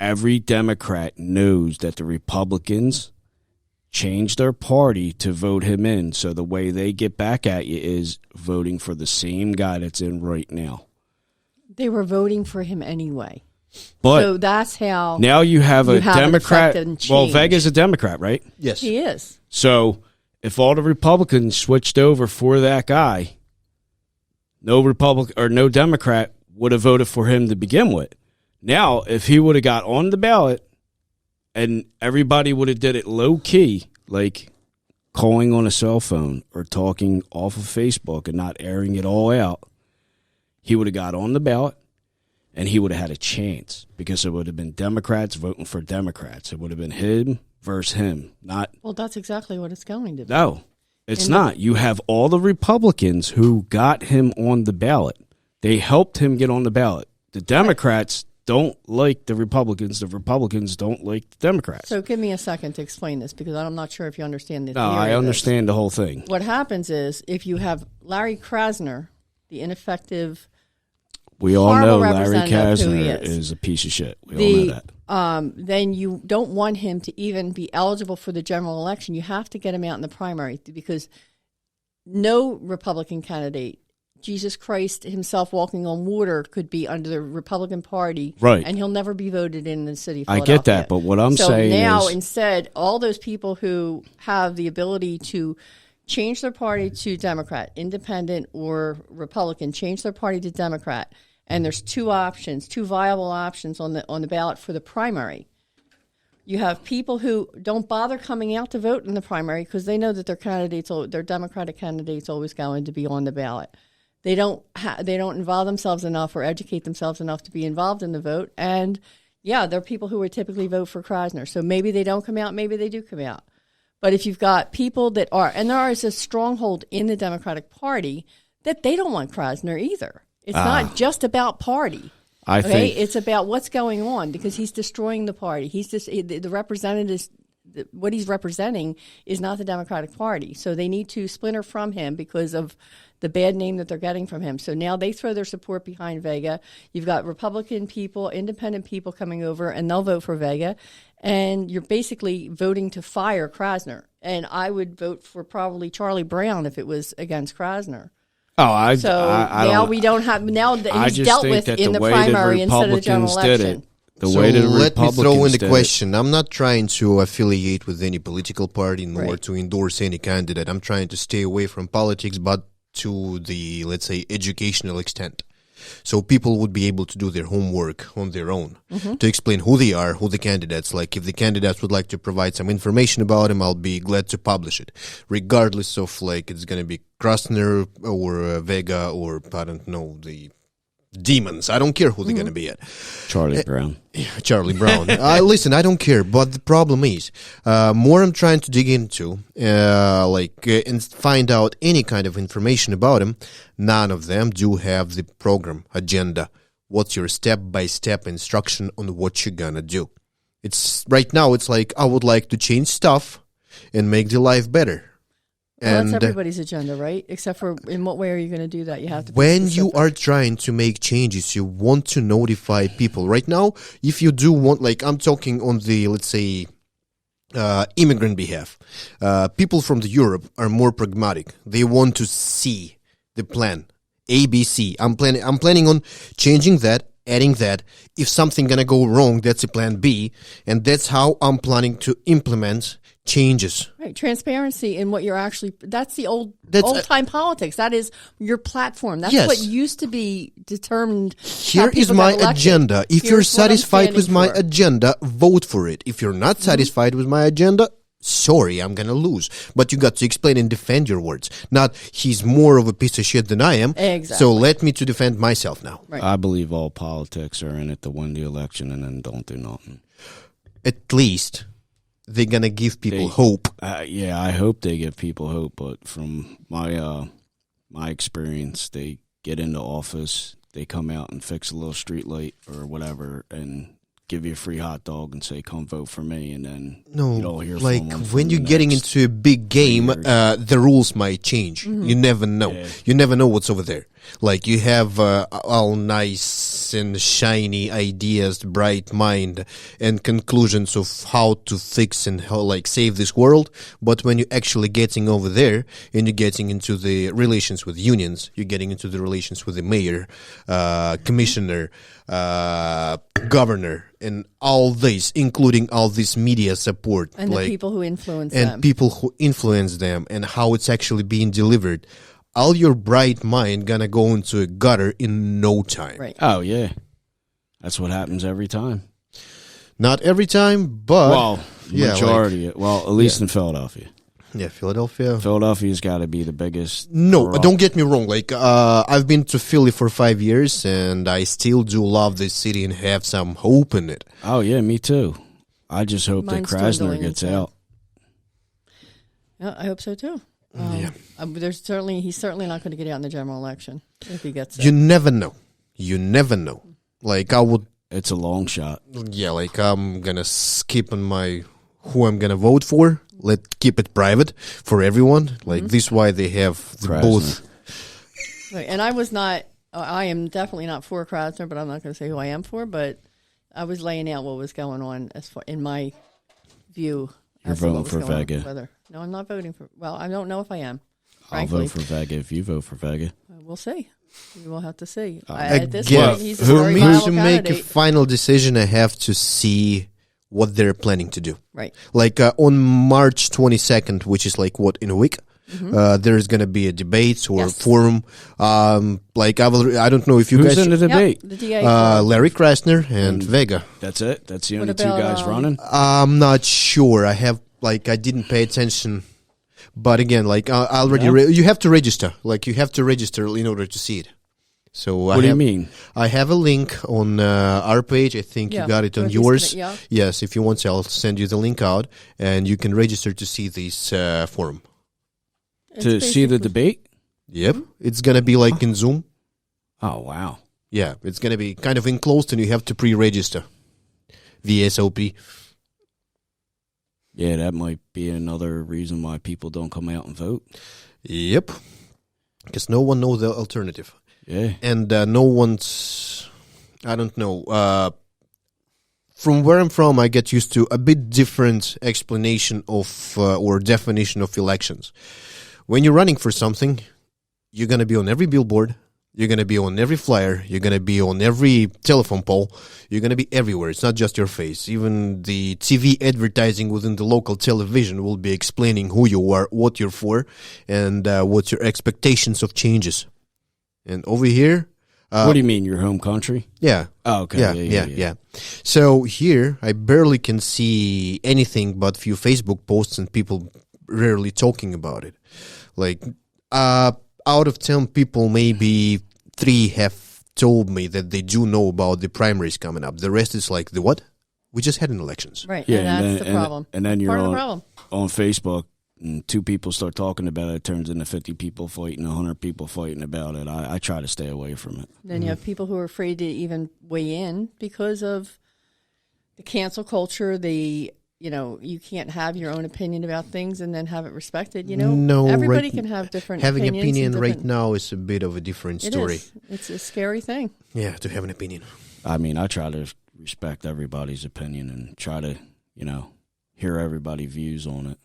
every Democrat knows that the Republicans changed their party to vote him in. So the way they get back at you is voting for the same guy that's in right now. They were voting for him anyway. But So that's how now you have a you have an Democrat. effect and Well, change. Vega's a Democrat, right? Yes. he is. So if all the Republicans switched over for that guy, no Republican or no Democrat would have voted for him to begin with. Now, if he would have got on the ballot and everybody would have did it low key, like calling on a cell phone or talking off of Facebook and not airing it all out, he would have got on the ballot and he would have had a chance, because it would have been Democrats voting for Democrats. It would have been him versus him, not Well, that's exactly what it's going to be. no, it's And not. You have all the Republicans who got him on the ballot. They helped him get on the ballot. The Democrats don't like the Republicans. The Republicans don't like the Democrats. So give me a second to explain this, because I'm not sure if you understand the No, theory I of this. understand the whole thing. What happens is if you have Larry Krasner, the ineffective, We all know horrible Larry representative who he Kastner is. is a piece of shit. We all know that. then you don't want him to even be eligible for the general election. You have to get him out in the primary, because no Republican candidate, Jesus Christ himself walking on water, could be under the Republican Party, Right. and he'll never be voted in the city of I Philadelphia. get that, but what I'm so saying now, is, instead, all those people who have the ability to change their party to Democrat, independent or Republican, change their party to Democrat, and there's two options, two viable options on the ballot for the primary. You have people who don't bother coming out to vote in the primary because they know that their Democratic candidate's always going to be on the ballot. They don't involve themselves enough or educate themselves enough to be involved in the vote. And yeah, there are people who would typically vote for Krasner. So maybe they don't come out, maybe they do come out. But if you've got people that are, and there is a stronghold in the Democratic Party that they don't want Krasner either. It's not just about party. I think It's about what's going on, because he's destroying the party. He's just the representatives. What he's representing is not the Democratic Party. So they need to splinter from him because of the bad name that they're getting from him. So now they throw their support behind Vega. You've got Republican people, independent people coming over, and they'll vote for Vega. And you're basically voting to fire Krasner. And I would vote for probably Charlie Brown if it was against Krasner. I So now now we don't have, now that I he's just dealt think with that in the the way primary the instead of the general Republicans did election. it, the So way the let me Republicans throw in the did it- question. I'm not trying to affiliate with any political party nor Right. to endorse any candidate. I'm trying to stay away from politics, but to the, let's say, educational extent. So people would be able to do their homework on their own to explain who they are, who the candidates. Like if the candidates would like to provide some information about him, I'll be glad to publish it, regardless of like it's going to be Krasner or Vega or I don't know, the demons. I don't care who they're going to be at. Charlie Brown. Charlie Brown. Listen, I don't care. But the problem is, more I'm trying to dig into, and find out any kind of information about him, none of them do have the program agenda. What's your step-by-step instruction on what you're gonna do? It's right now. It's like I would like to change stuff and make the life better. Well, And that's everybody's agenda, right? Except for in what way are you going to do that? You have to. Be when you specific. are trying to make changes, you want to notify people. Right now, if you do want, like I'm talking on the, let's say, immigrant behalf, people from the Europe are more pragmatic. They want to see the plan, ABC. I'm planning on changing that, adding that. If something gonna go wrong, that's a plan B, and that's how I'm planning to implement changes. Right, transparency in what you're actually. That's the old That's- time politics. That is your platform. That's Yes. what used to be determined. how Here is people my got elected. agenda. If you're Here's what I'm satisfied with standing my for. agenda, vote for it. If you're not satisfied with my agenda, sorry, I'm gonna lose. But you got to explain and defend your words. Not he's more of a piece of shit than I am. Exactly. So let me to defend myself now. Right. I believe all politics are in it to win the election and then don't do nothing. At least they're gonna give people They- hope. Yeah, I hope they give people hope, but from my experience, they get into office, they come out and fix a little street light or whatever, and give you a free hot dog and say, "Come vote for me," and then you don't hear like from them when for you're the getting next- into a big game, years. the rules might change. You never know. Yeah. You never know what's over there. Like you have all nice and shiny ideas, bright mind, and conclusions of how to fix and how like save this world. But when you're actually getting over there and you're getting into the relations with unions, you're getting into the relations with the mayor, commissioner, governor, and all this, including all this media support, And the like people who influence and them. people who influence them, and how it's actually being delivered. All your bright mind gonna go into a gutter in no time. Right. Oh yeah, that's what happens every time. Not every time, but Well, yeah, majority. Well, at least in Philadelphia. yeah, Philadelphia. Philadelphia's got to be the biggest. No, corrupt- don't get me wrong. Like, I've been to Philly for 5 years, and I still do love this city and have some hope in it. Oh yeah, me too. I just hope Mine's that Krasner dwindling gets into- out. Yeah, I hope so too. Yeah. He's certainly not going to get out in the general election if he gets You it. never know. You never know. Like, I would, It's a long shot. yeah, like, I'm gonna skip on my who I'm gonna vote for. Keep it private for everyone. Like, this why they have the Krasner. both. Right. And I am definitely not for Krasner, but I'm not going to say who I am for. But I was laying out what was going on as far in my view. You're as to what voting was for going on with Vega. whether- No, I'm not voting for. Well, I don't know if I am. I'll Frankly, vote for Vega if you vote for Vega. we'll see. We will have to see. Uh, At this Again, point, he's a for very me viable to make a candidate. final decision, I have to see what they're planning to do. Right. Like on March 22nd, which is like what, in a week, there's gonna be a debate or Yes. forum. Like I don't know if you Who's guys, in the debate? Yep, the DA. Larry Krasner and Vega. That's it. That's the What only two about, guys running. I'm not sure. I didn't pay attention. But again, like I already, Yeah. you have to register. Like you have to register in order to see it. So What do you mean? I have a link on our page. I think Yeah, you got it on Northeast yours. Connect- Yes, if you want, I'll send you the link out, and you can register to see this forum. It's To see the basically- debate? Yep, it's gonna be like in Zoom. Oh wow. Yeah, it's gonna be kind of enclosed, and you have to pre-register via SOP. Yeah, that might be another reason why people don't come out and vote. Yep, because no one knows the alternative. Yeah. And no one's, I don't know, from where I'm from, I get used to a bit different explanation of or definition of elections. When you're running for something, you're going to be on every billboard, you're going to be on every flyer, you're going to be on every telephone pole, you're going to be everywhere. It's not just your face. Even the TV advertising within the local television will be explaining who you are, what you're for, and what's your expectations of changes. And over here, What do you mean, your home country? yeah, Oh, okay. yeah. So here, I barely can see anything but few Facebook posts and people rarely talking about it. Like, out of 10 people, maybe 3 have told me that they do know about the primaries coming up. The rest is like, the what? We just had an elections. Right. Yeah, and that's the problem. And then you're Part of the problem. on Facebook, and 2 people start talking about it. It turns into 50 people fighting, 100 people fighting about it. I try to stay away from it. Then you have people who are afraid to even weigh in because of the cancel culture, you can't have your own opinion about things and then have it respected. No, everybody right, can have different having opinions. opinion and right different, now is a bit of a different it story. is. It's a scary thing. Yeah, to have an opinion. I mean, I try to respect everybody's opinion and try to, hear everybody's views on it.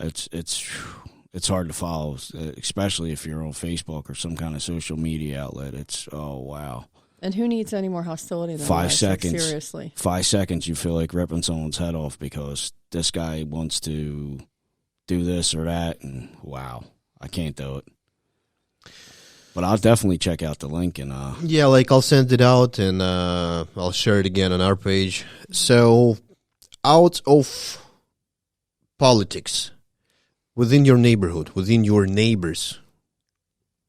It's hard to follow, especially if you're on Facebook or some kind of social media outlet. It's, oh, wow. And who needs any more hostility than 5 that? seconds. Like, seriously. 5 seconds, you feel like ripping someone's head off because this guy wants to do this or that, and wow, I can't do it. But I'll definitely check out the link and Yeah, like I'll send it out and I'll share it again on our page. So, out of politics, within your neighborhood, within your neighbors,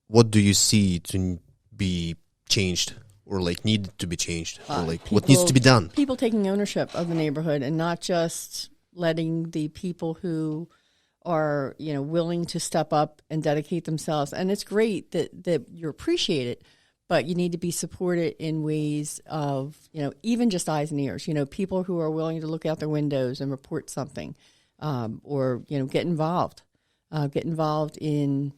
what do you see to be changed or like needed to be changed or like what needs to be done? People taking ownership of the neighborhood and not just letting the people who are willing to step up and dedicate themselves. And it's great that you appreciate it, but you need to be supported in ways of even just eyes and ears. People who are willing to look out their windows and report something, or get involved. Get involved in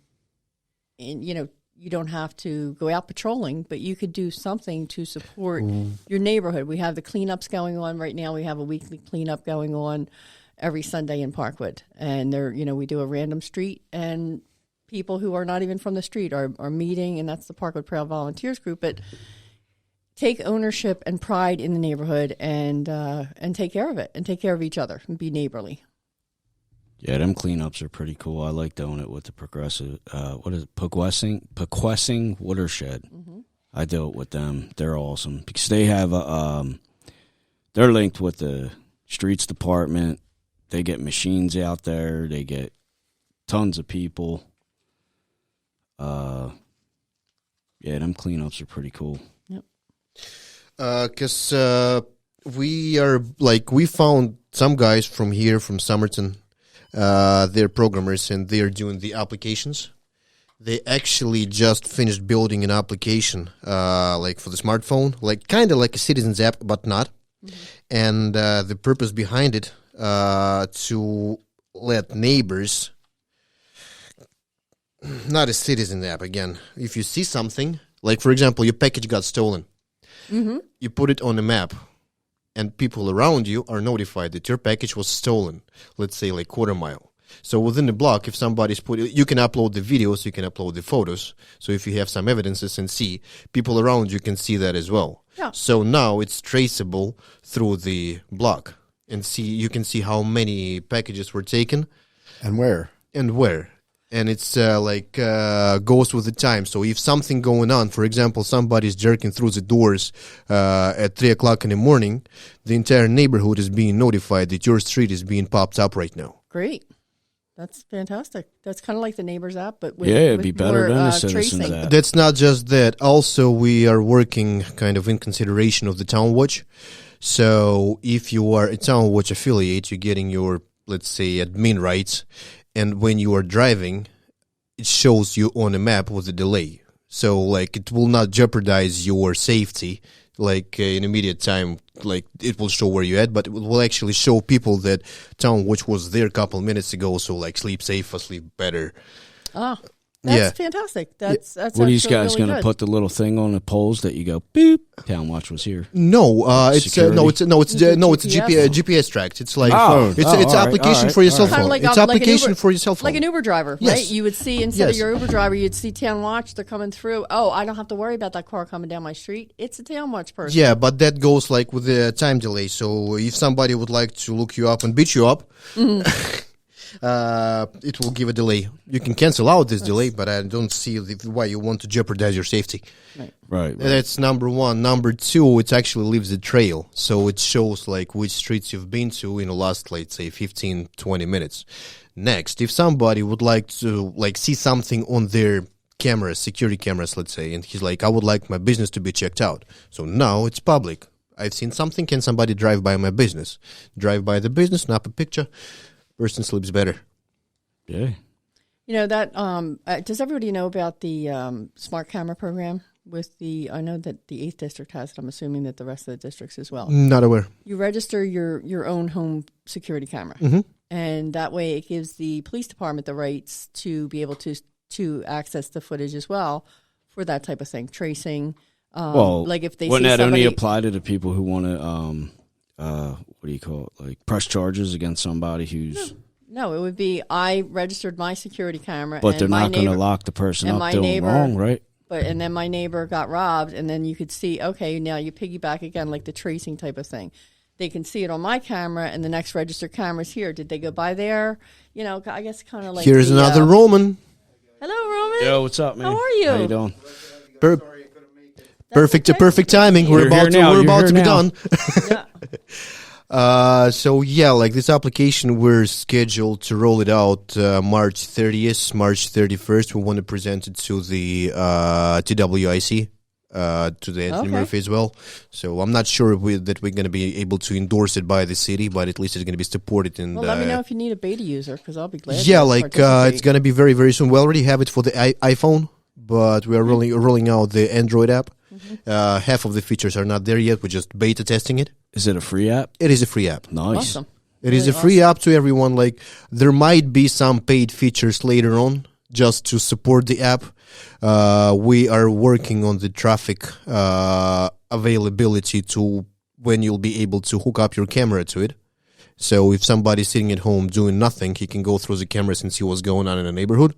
you don't have to go out patrolling, but you could do something to support your neighborhood. We have the cleanups going on right now. We have a weekly cleanup going on every Sunday in Parkwood. And we do a random street, and people who are not even from the street are meeting, and that's the Parkwood Proud Volunteers group. But take ownership and pride in the neighborhood and take care of it and take care of each other and be neighborly. yeah, them cleanups are pretty cool. I like doing it with the progressive, Pequessing Watershed. Mm-hmm. I do it with them. They're awesome because they have they're linked with the streets department. They get machines out there. They get tons of people. Yeah, them cleanups are pretty cool. Yep. Because we found some guys from here, from Somerton, they're programmers and they're doing the applications. They actually just finished building an application, like for the smartphone, like kind of like a Citizens app, but not. Mm-hmm. And the purpose behind it, to let neighbors, not a Citizen app again. If you see something, like for example, your package got stolen, mm-hmm. you put it on a map, and people around you are notified that your package was stolen. Let's say like quarter mile. So within the block, if somebody's you can upload the videos, you can upload the photos. So if you have some evidences and see, people around you can see that as well. Yeah. So now it's traceable through the block, and you can see how many packages were taken. And where. And it's goes with the time. So if something going on, for example, somebody's jerking through the doors at 3 o'clock in the morning, the entire neighborhood is being notified that your street is being popped up right now. Great. That's fantastic. That's kind of like the Neighbors app, but with, it'd with be better more, than the Citizens tracing. app. That's not just that. Also, we are working kind of in consideration of the Town Watch. So if you are a Town Watch affiliate, you're getting your, let's say, admin rights. And when you are driving, it shows you on a map with a delay. So, like, it will not jeopardize your safety, like, in immediate time. Like, it will show where you're at, but it will actually show people that Town Watch was there a couple minutes ago, so, like, sleep safer, sleep better. Ah, that's fantastic. That's What are these guys really going to put the little thing on the poles that you go, boop, Town Watch was here? No, it's GPS? GPS tracked. It's like it's application for your cell Kind of phone. like It's like an application Uber- for your cell phone. Like an Uber driver, Yes. right? You would see, instead of Yes. your Uber driver, you'd see Town Watch. They're coming through. Oh, I don't have to worry about that car coming down my street. It's a Town Watch person. Yeah, but that goes like with the time delay. So if somebody would like to look you up and beat you up, it will give a delay. You can cancel out this delay, but I don't see why you want to jeopardize your safety. Right. That's number one. Number two, it actually leaves a trail. So it shows like which streets you've been to in the last, let's say, 15, 20 minutes. Next, if somebody would like to like see something on their cameras, security cameras, let's say, and he's like, I would like my business to be checked out. So now it's public. I've seen something. Can somebody drive by my business? Drive by the business, snap a picture. Person sleeps better. Yeah. You know that. Does everybody know about the smart camera program? I know that the 8th district has it. I'm assuming that the rest of the districts as well. Not aware. You register your own home security camera, and that way it gives the police department the rights to be able to access the footage as well for that type of thing, tracing. Well, like if they wouldn't see that only somebody, apply to the people who want to, what do you call it, like press charges against somebody who's... No, it would be I registered my security camera, But and they're my not going to neighbor- lock the person and up my doing neighbor- wrong, right? and then my neighbor got robbed, and then you could see, okay, now you piggyback again, like the tracing type of thing. They can see it on my camera, and the next registered camera's here. Did they go by there? You know, I guess kind of like Here's another Roman. Hello, Roman. Yo, what's up, man? How are you? How you doing? Perfect timing. We're You're about here to now, we're you're about here to be now. done. Yeah. So yeah, like this application, we're scheduled to roll it out March 30th, March 31st. We want to present it to the TWIC, to the Anthony Murphy as well. So I'm not sure that we're going to be able to endorse it by the city, but at least it's going to be supported. And Well, let me know if you need a beta user, because I'll be glad. yeah, to like participate. it's going to be very, very soon. We already have it for the iPhone, but we are rolling out the Android app. Half of the features are not there yet. We're just beta testing it. Is it a free app? It is a free app. Nice. Awesome. It is a free app to everyone. Like there might be some paid features later on just to support the app. We are working on the traffic availability to when you'll be able to hook up your camera to it. So if somebody's sitting at home doing nothing, he can go through the cameras and see what's going on in the neighborhood.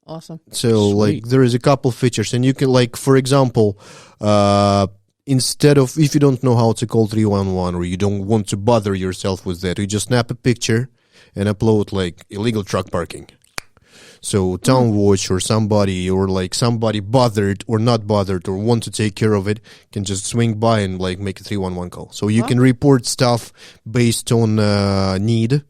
Awesome. So like there is a couple features, and you can, like, for example, instead of, if you don't know how to call 311 or you don't want to bother yourself with that, you just snap a picture and upload like illegal truck parking. So Town Watch or somebody bothered or not bothered or want to take care of it can just swing by and like make a 311 call. So you can report stuff based on need.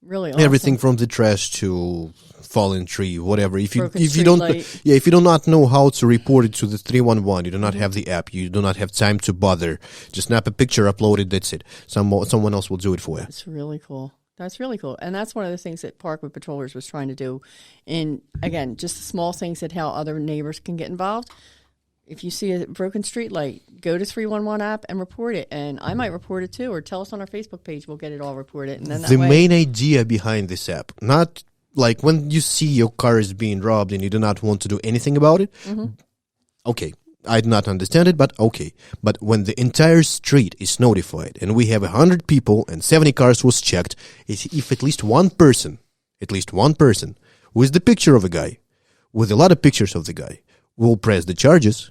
Really awesome. Everything from the trash to fallen tree, whatever. If you Broken don't streetlight. if you do not know how to report it to the 311, you do not have the app, you do not have time to bother. Just snap a picture, upload it, that's it. Someone else will do it for you. That's really cool. That's really cool. And that's one of the things that Parkwood Patrollers was trying to do. And again, just the small things that how other neighbors can get involved. If you see a broken street light, go to 311 app and report it. And I might report it too, or tell us on our Facebook page. We'll get it all reported. And then that The way, main idea behind this app, not like when you see your car is being robbed and you do not want to do anything about it. Okay, I do not understand it, but okay. But when the entire street is notified and we have 100 people and 70 cars was checked, if at least one person with the picture of a guy, with a lot of pictures of the guy, will press the charges,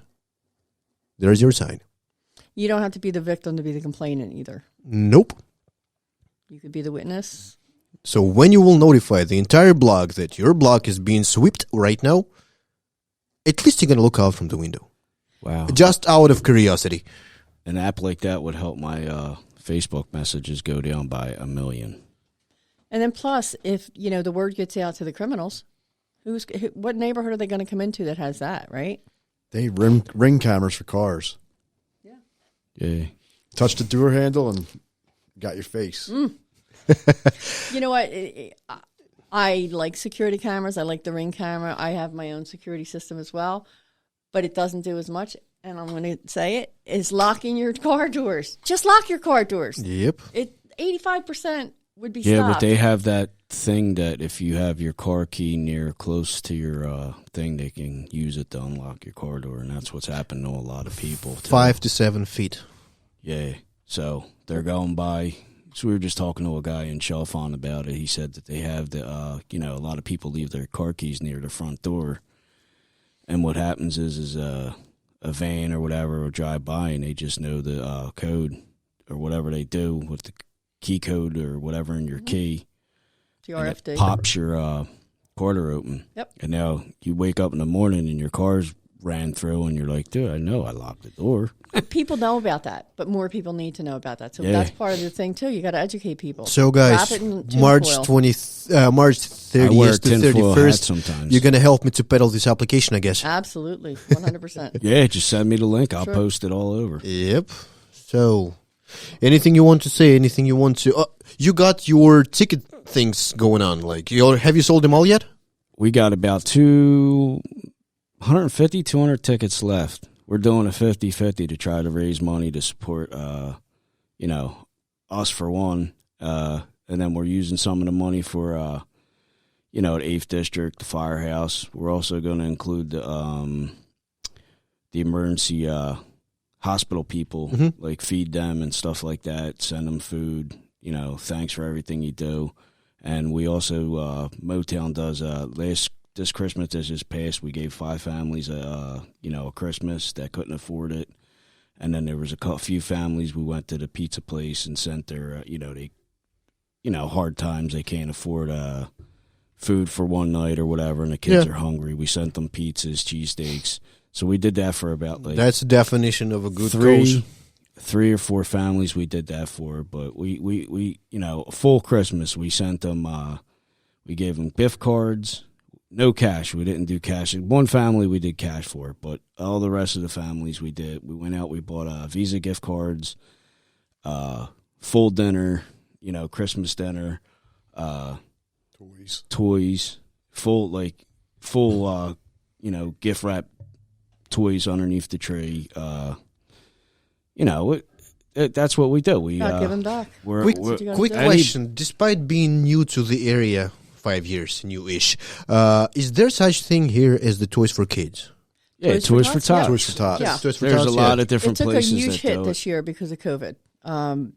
there's your sign. you don't have to be the victim to be the complainant either. Nope. You could be the witness. So when you will notify the entire block that your block is being swept right now, at least you're going to look out from the window. Wow. Just out of curiosity. An app like that would help my Facebook messages go down by 1 million. And then plus, if the word gets out to the criminals, what neighborhood are they going to come into that has that, right? They ring cameras for cars. Yeah. Touch the door handle and got your face. You know what? I like security cameras. I like the Ring camera. I have my own security system as well, but it doesn't do as much. And I'm going to say it is locking your car doors. Just lock your car doors. Yep. 85% would be Yeah, stopped. but they have that thing that if you have your car key near close to your thing, they can use it to unlock your car door, and that's what's happened to a lot of people. Too. 5 to 7 feet. Yeah, so they're going by. So we were just talking to a guy in Chalfont about it. He said that they have the, a lot of people leave their car keys near the front door, and what happens is a van or whatever will drive by and they just know the code or whatever they do with the key code or whatever in your key. The And it RFD. pops your car door open. Yep. And now you wake up in the morning and your car's ran through, and you're like, dude, I know I locked the door. People know about that, but more people need to know about that. So Yeah. that's part of the thing too. You got to educate people. So Wrap guys, it in March tinfoil. March I wear a 30th to tinfoil hat 31st, sometimes. you're gonna help me to peddle this application, I guess. Absolutely, 100%. Yeah, just send me the link. I'll Sure. post it all over. Yep. So, anything you want to say? Anything you want to? You got your ticket things going on. Like, have you sold them all yet? We got about 250, 200 tickets left. We're doing a 50-50 to try to raise money to support, us for one. And then we're using some of the money for, the 8th District, the firehouse. We're also going to include the emergency hospital people, like feed them and stuff like that, send them food, thanks for everything you do. And we also, Motown does, this Christmas that just passed, we gave 5 families a Christmas that couldn't afford it. And then there was a few families, we went to the pizza place and sent their, hard times. They can't afford food for one night or whatever, and the kids are hungry. We sent them pizzas, cheesesteaks. So we did that for about that's the definition of a good cause. 3 or 4 families we did that for. But we full Christmas, we sent them, we gave them gift cards. No cash. We didn't do cash. One family we did cash for, but all the rest of the families we did. We went out, we bought Visa gift cards, full dinner, Christmas dinner, toys, full gift wrap toys underneath the tree. That's what we do. We Give them back. Quick do. question. Despite being new to the area, 5 years, new-ish, is there such thing here as the Toys for Kids? Yeah, Toys for Tots. Toys for Tots. Yeah. Toys for There's a Tots, lot yeah. of different It took a places huge that hit do it. this year because of COVID.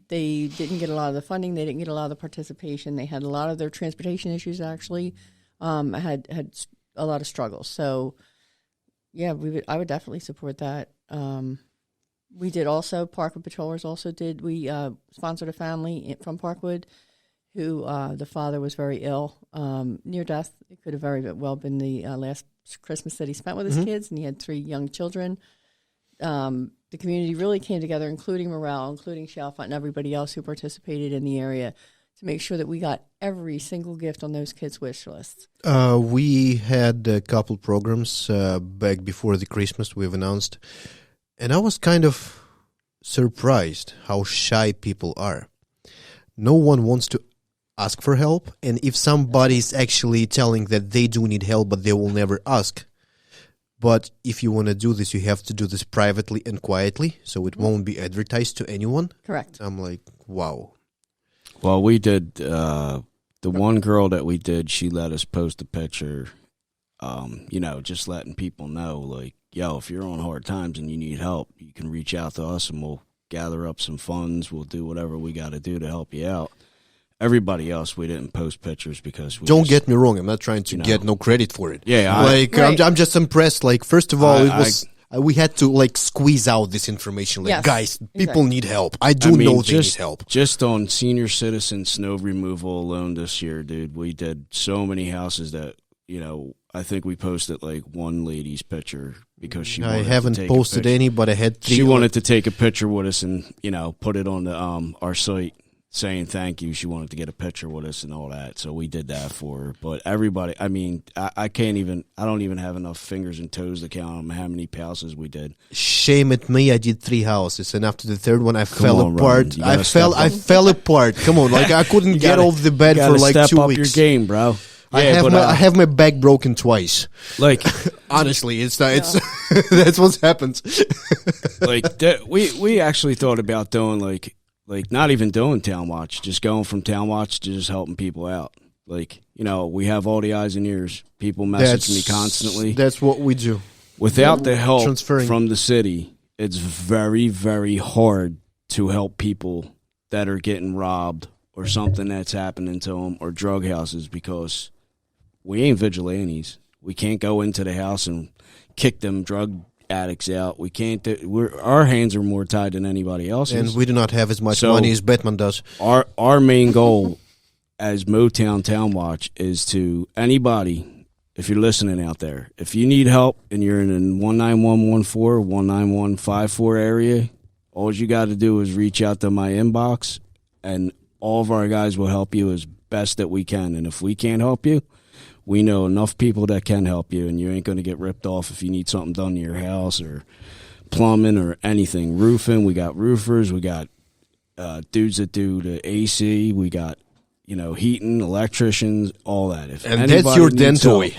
They didn't get a lot of the funding. They didn't get a lot of the participation. They had a lot of their transportation issues. Actually, had a lot of struggles. So, yeah, I would definitely support that. We did also Parkwood Patrollers. Also did we sponsored a family from Parkwood who the father was very ill, near death. It could have very well been the last Christmas that he spent with his kids, and he had 3 young children. The community really came together, including Morale, including Chalfont, and everybody else who participated in the area to make sure that we got every single gift on those kids' wish lists. We had a couple programs back before the Christmas we've announced, and I was kind of surprised how shy people are. No one wants to ask for help, and if somebody's actually telling that they do need help, but they will never ask. But if you want to do this, you have to do this privately and quietly, so it won't be advertised to anyone. Correct. I'm like, wow. Well, we did, the one girl that we did, she let us post a picture, just letting people know, like, yo, if you're on hard times and you need help, you can reach out to us and we'll gather up some funds. We'll do whatever we got to do to help you out. Everybody else, we didn't post pictures because we Don't get me wrong. I'm not trying to get no credit for it. Yeah, I'm just impressed. Like, first of all, we had to squeeze out this information. Like, Yes, guys, people exactly. need help. I know they need help. Just on senior citizen snow removal alone this year, dude, we did so many houses that, I think we posted like one lady's picture because she wanted I haven't to take posted a picture. any, but I had 3. She wanted to take a picture with us and, put it on the our site saying thank you. She wanted to get a picture with us and all that. So we did that for her. But everybody, I mean, I don't even have enough fingers and toes to count on how many houses we did. Shame at me. I did 3 houses, and after the third one, I fell on, apart. Ryan. I fell apart. Come on, like I couldn't get off the bed for like 2 weeks. Step up your game, bro. I have my back broken twice. Like, honestly, it's that's what's happened. we actually thought about doing like not even doing Town Watch, just going from Town Watch to just helping people out. Like, we have all the eyes and ears. People message me constantly. That's what we do. Without the help Transferring. from the city, it's very, very hard to help people that are getting robbed or something that's happening to them, or drug houses, because we ain't vigilantes. We can't go into the house and kick them drug addicts out. We can't. Our hands are more tied than anybody else's, And we do not have as much money as Batman does. Our main goal as Motown Town Watch is to anybody if you're listening out there, if you need help and you're in a 19114 or 19154 area, all you got to do is reach out to my inbox, and all of our guys will help you as best that we can. And if we can't help you, we know enough people that can help you, and you ain't going to get ripped off if you need something done to your house or plumbing or anything. Roofing, we got roofers, we got dudes that do the AC, we got heating, electricians, all that. And that's your den toy.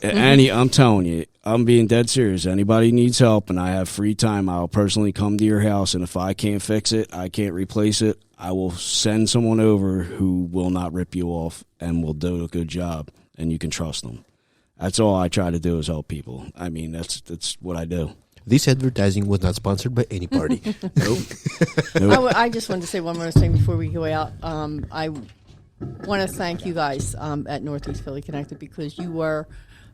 I'm telling you, I'm being dead serious. Anybody needs help and I have free time, I'll personally come to your house, and if I can't fix it, I can't replace it, I will send someone over who will not rip you off and will do a good job, and you can trust them. That's all I try to do is help people. I mean, that's what I do. This advertising was not sponsored by any party. Nope. I just wanted to say one more thing before we go out. I want to thank you guys at Northeast Philly Connected, because you were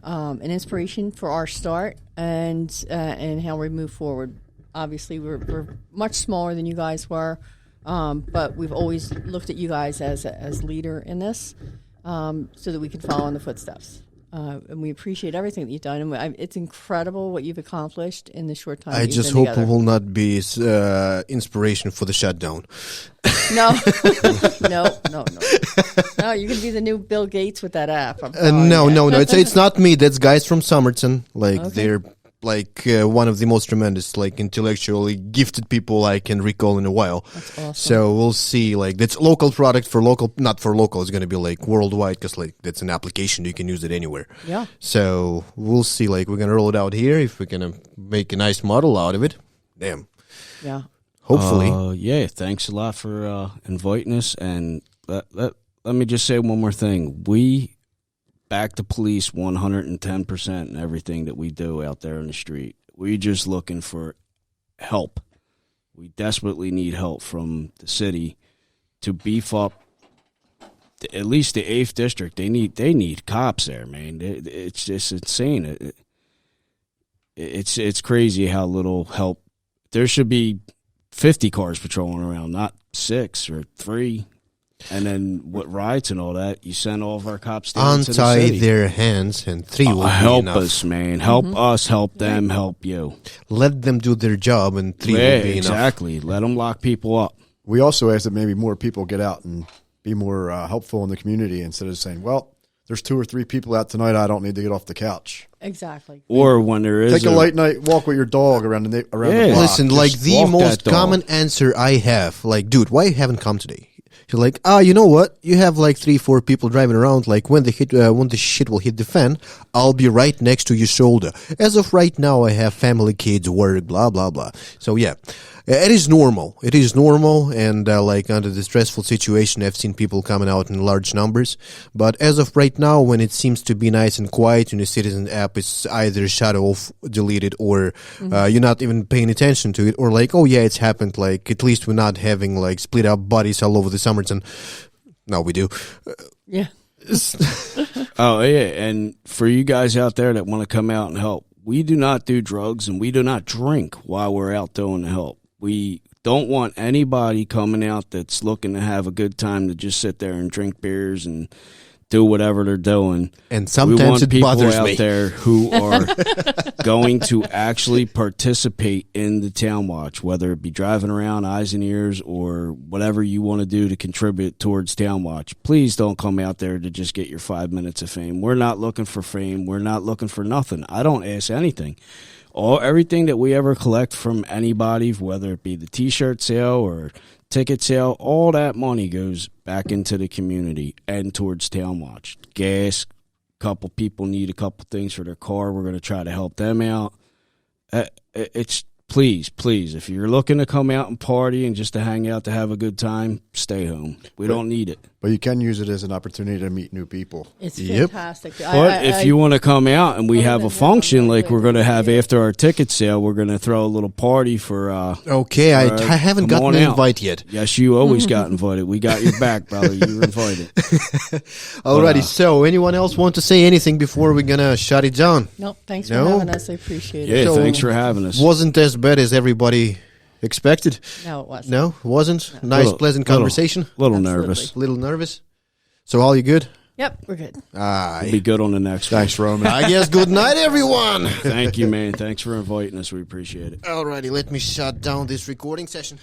an inspiration for our start and how we move forward. Obviously, we're much smaller than you guys were, but we've always looked at you guys as leader in this, so that we can follow in the footsteps. And we appreciate everything that you've done. And it's incredible what you've accomplished in the short time. I just hope it will not be inspiration for the shutdown. No, no. You can be the new Bill Gates with that app. No. It's not me. That's guys from Somerton. Okay. They're one of the most tremendous, intellectually gifted people I can recall in a while. That's awesome. So we'll see. That's local product for local, not for local. It's going to be worldwide, because that's an application. You can use it anywhere. Yeah. So we'll see. We're going to roll it out here. If we're going to make a nice model out of it, damn. Yeah. Hopefully. Yeah. Thanks a lot for inviting us. And let me just say one more thing. We back the police 110% in everything that we do out there in the street. We're just looking for help. We desperately need help from the city to beef up at least the 8th district. They need cops there, man. It's just insane. It's crazy how little help. There should be 50 cars patrolling around, not 6 or 3. And then what riots and all that, you send all of our cops down to the city. Untie their hands, and 3 will be help enough. us, man. Help us, help them, help you. Let them do their job, and 3 will be enough. Exactly. Let them lock people up. We also ask that maybe more people get out and be more helpful in the community, instead of saying, well, there's 2 or 3 people out tonight, I don't need to get off the couch. Exactly. Or when there is Take a late night walk with your dog around the block. Listen, Just the walk most that dog. common answer I have, dude, why you haven't come today? You're like, you know what? You have 3-4 people driving around. When the shit will hit the fan, I'll be right next to your shoulder. As of right now, I have family, kids, work, blah blah blah. So yeah, it is normal. It is normal, and under the stressful situation, I've seen people coming out in large numbers. But as of right now, when it seems to be nice and quiet, and the Citizen app is either shut off, deleted, or you're not even paying attention to it, or oh yeah, it's happened. At least we're not having split up bodies all over the Somerton. No, we do. Yeah. Oh, yeah. And for you guys out there that want to come out and help, we do not do drugs and we do not drink while we're out doing the help. We don't want anybody coming out that's looking to have a good time to just sit there and drink beers and do whatever they're doing. And sometimes it bothers me. We want people out there who are going to actually participate in the town watch, whether it be driving around, eyes and ears, or whatever you want to do to contribute towards town watch. Please don't come out there to just get your 5 minutes of fame. We're not looking for fame. We're not looking for nothing. I don't ask anything. Everything that we ever collect from anybody, whether it be the T-shirt sale or ticket sale, all that money goes back into the community and towards town watch. Gas, couple people need a couple things for their car. We're going to try to help them out. It's please, if you're looking to come out and party and just to hang out to have a good time, stay home. We don't need it. But you can use it as an opportunity to meet new people. It's fantastic. But if you want to come out and we have a function like we're going to have after our ticket sale, we're going to throw a little party for. Okay, I haven't gotten an invite yet. Yes, you always got invited. We got your back, brother. You were invited. Alrighty, so anyone else want to say anything before we're going to shut it down? Nope, thanks for having us. I appreciate it. Yeah, So, thanks for having us. Wasn't as bad as everybody expected. No, it wasn't. No, wasn't. Nice, pleasant conversation. Little Absolutely. nervous. Little nervous. So all you good? Yep, we're good. We'll be good on the next Thanks, Roman. I guess good night, everyone. one. Thank you, man. Thanks for inviting us. We appreciate it. Alrighty, let me shut down this recording session.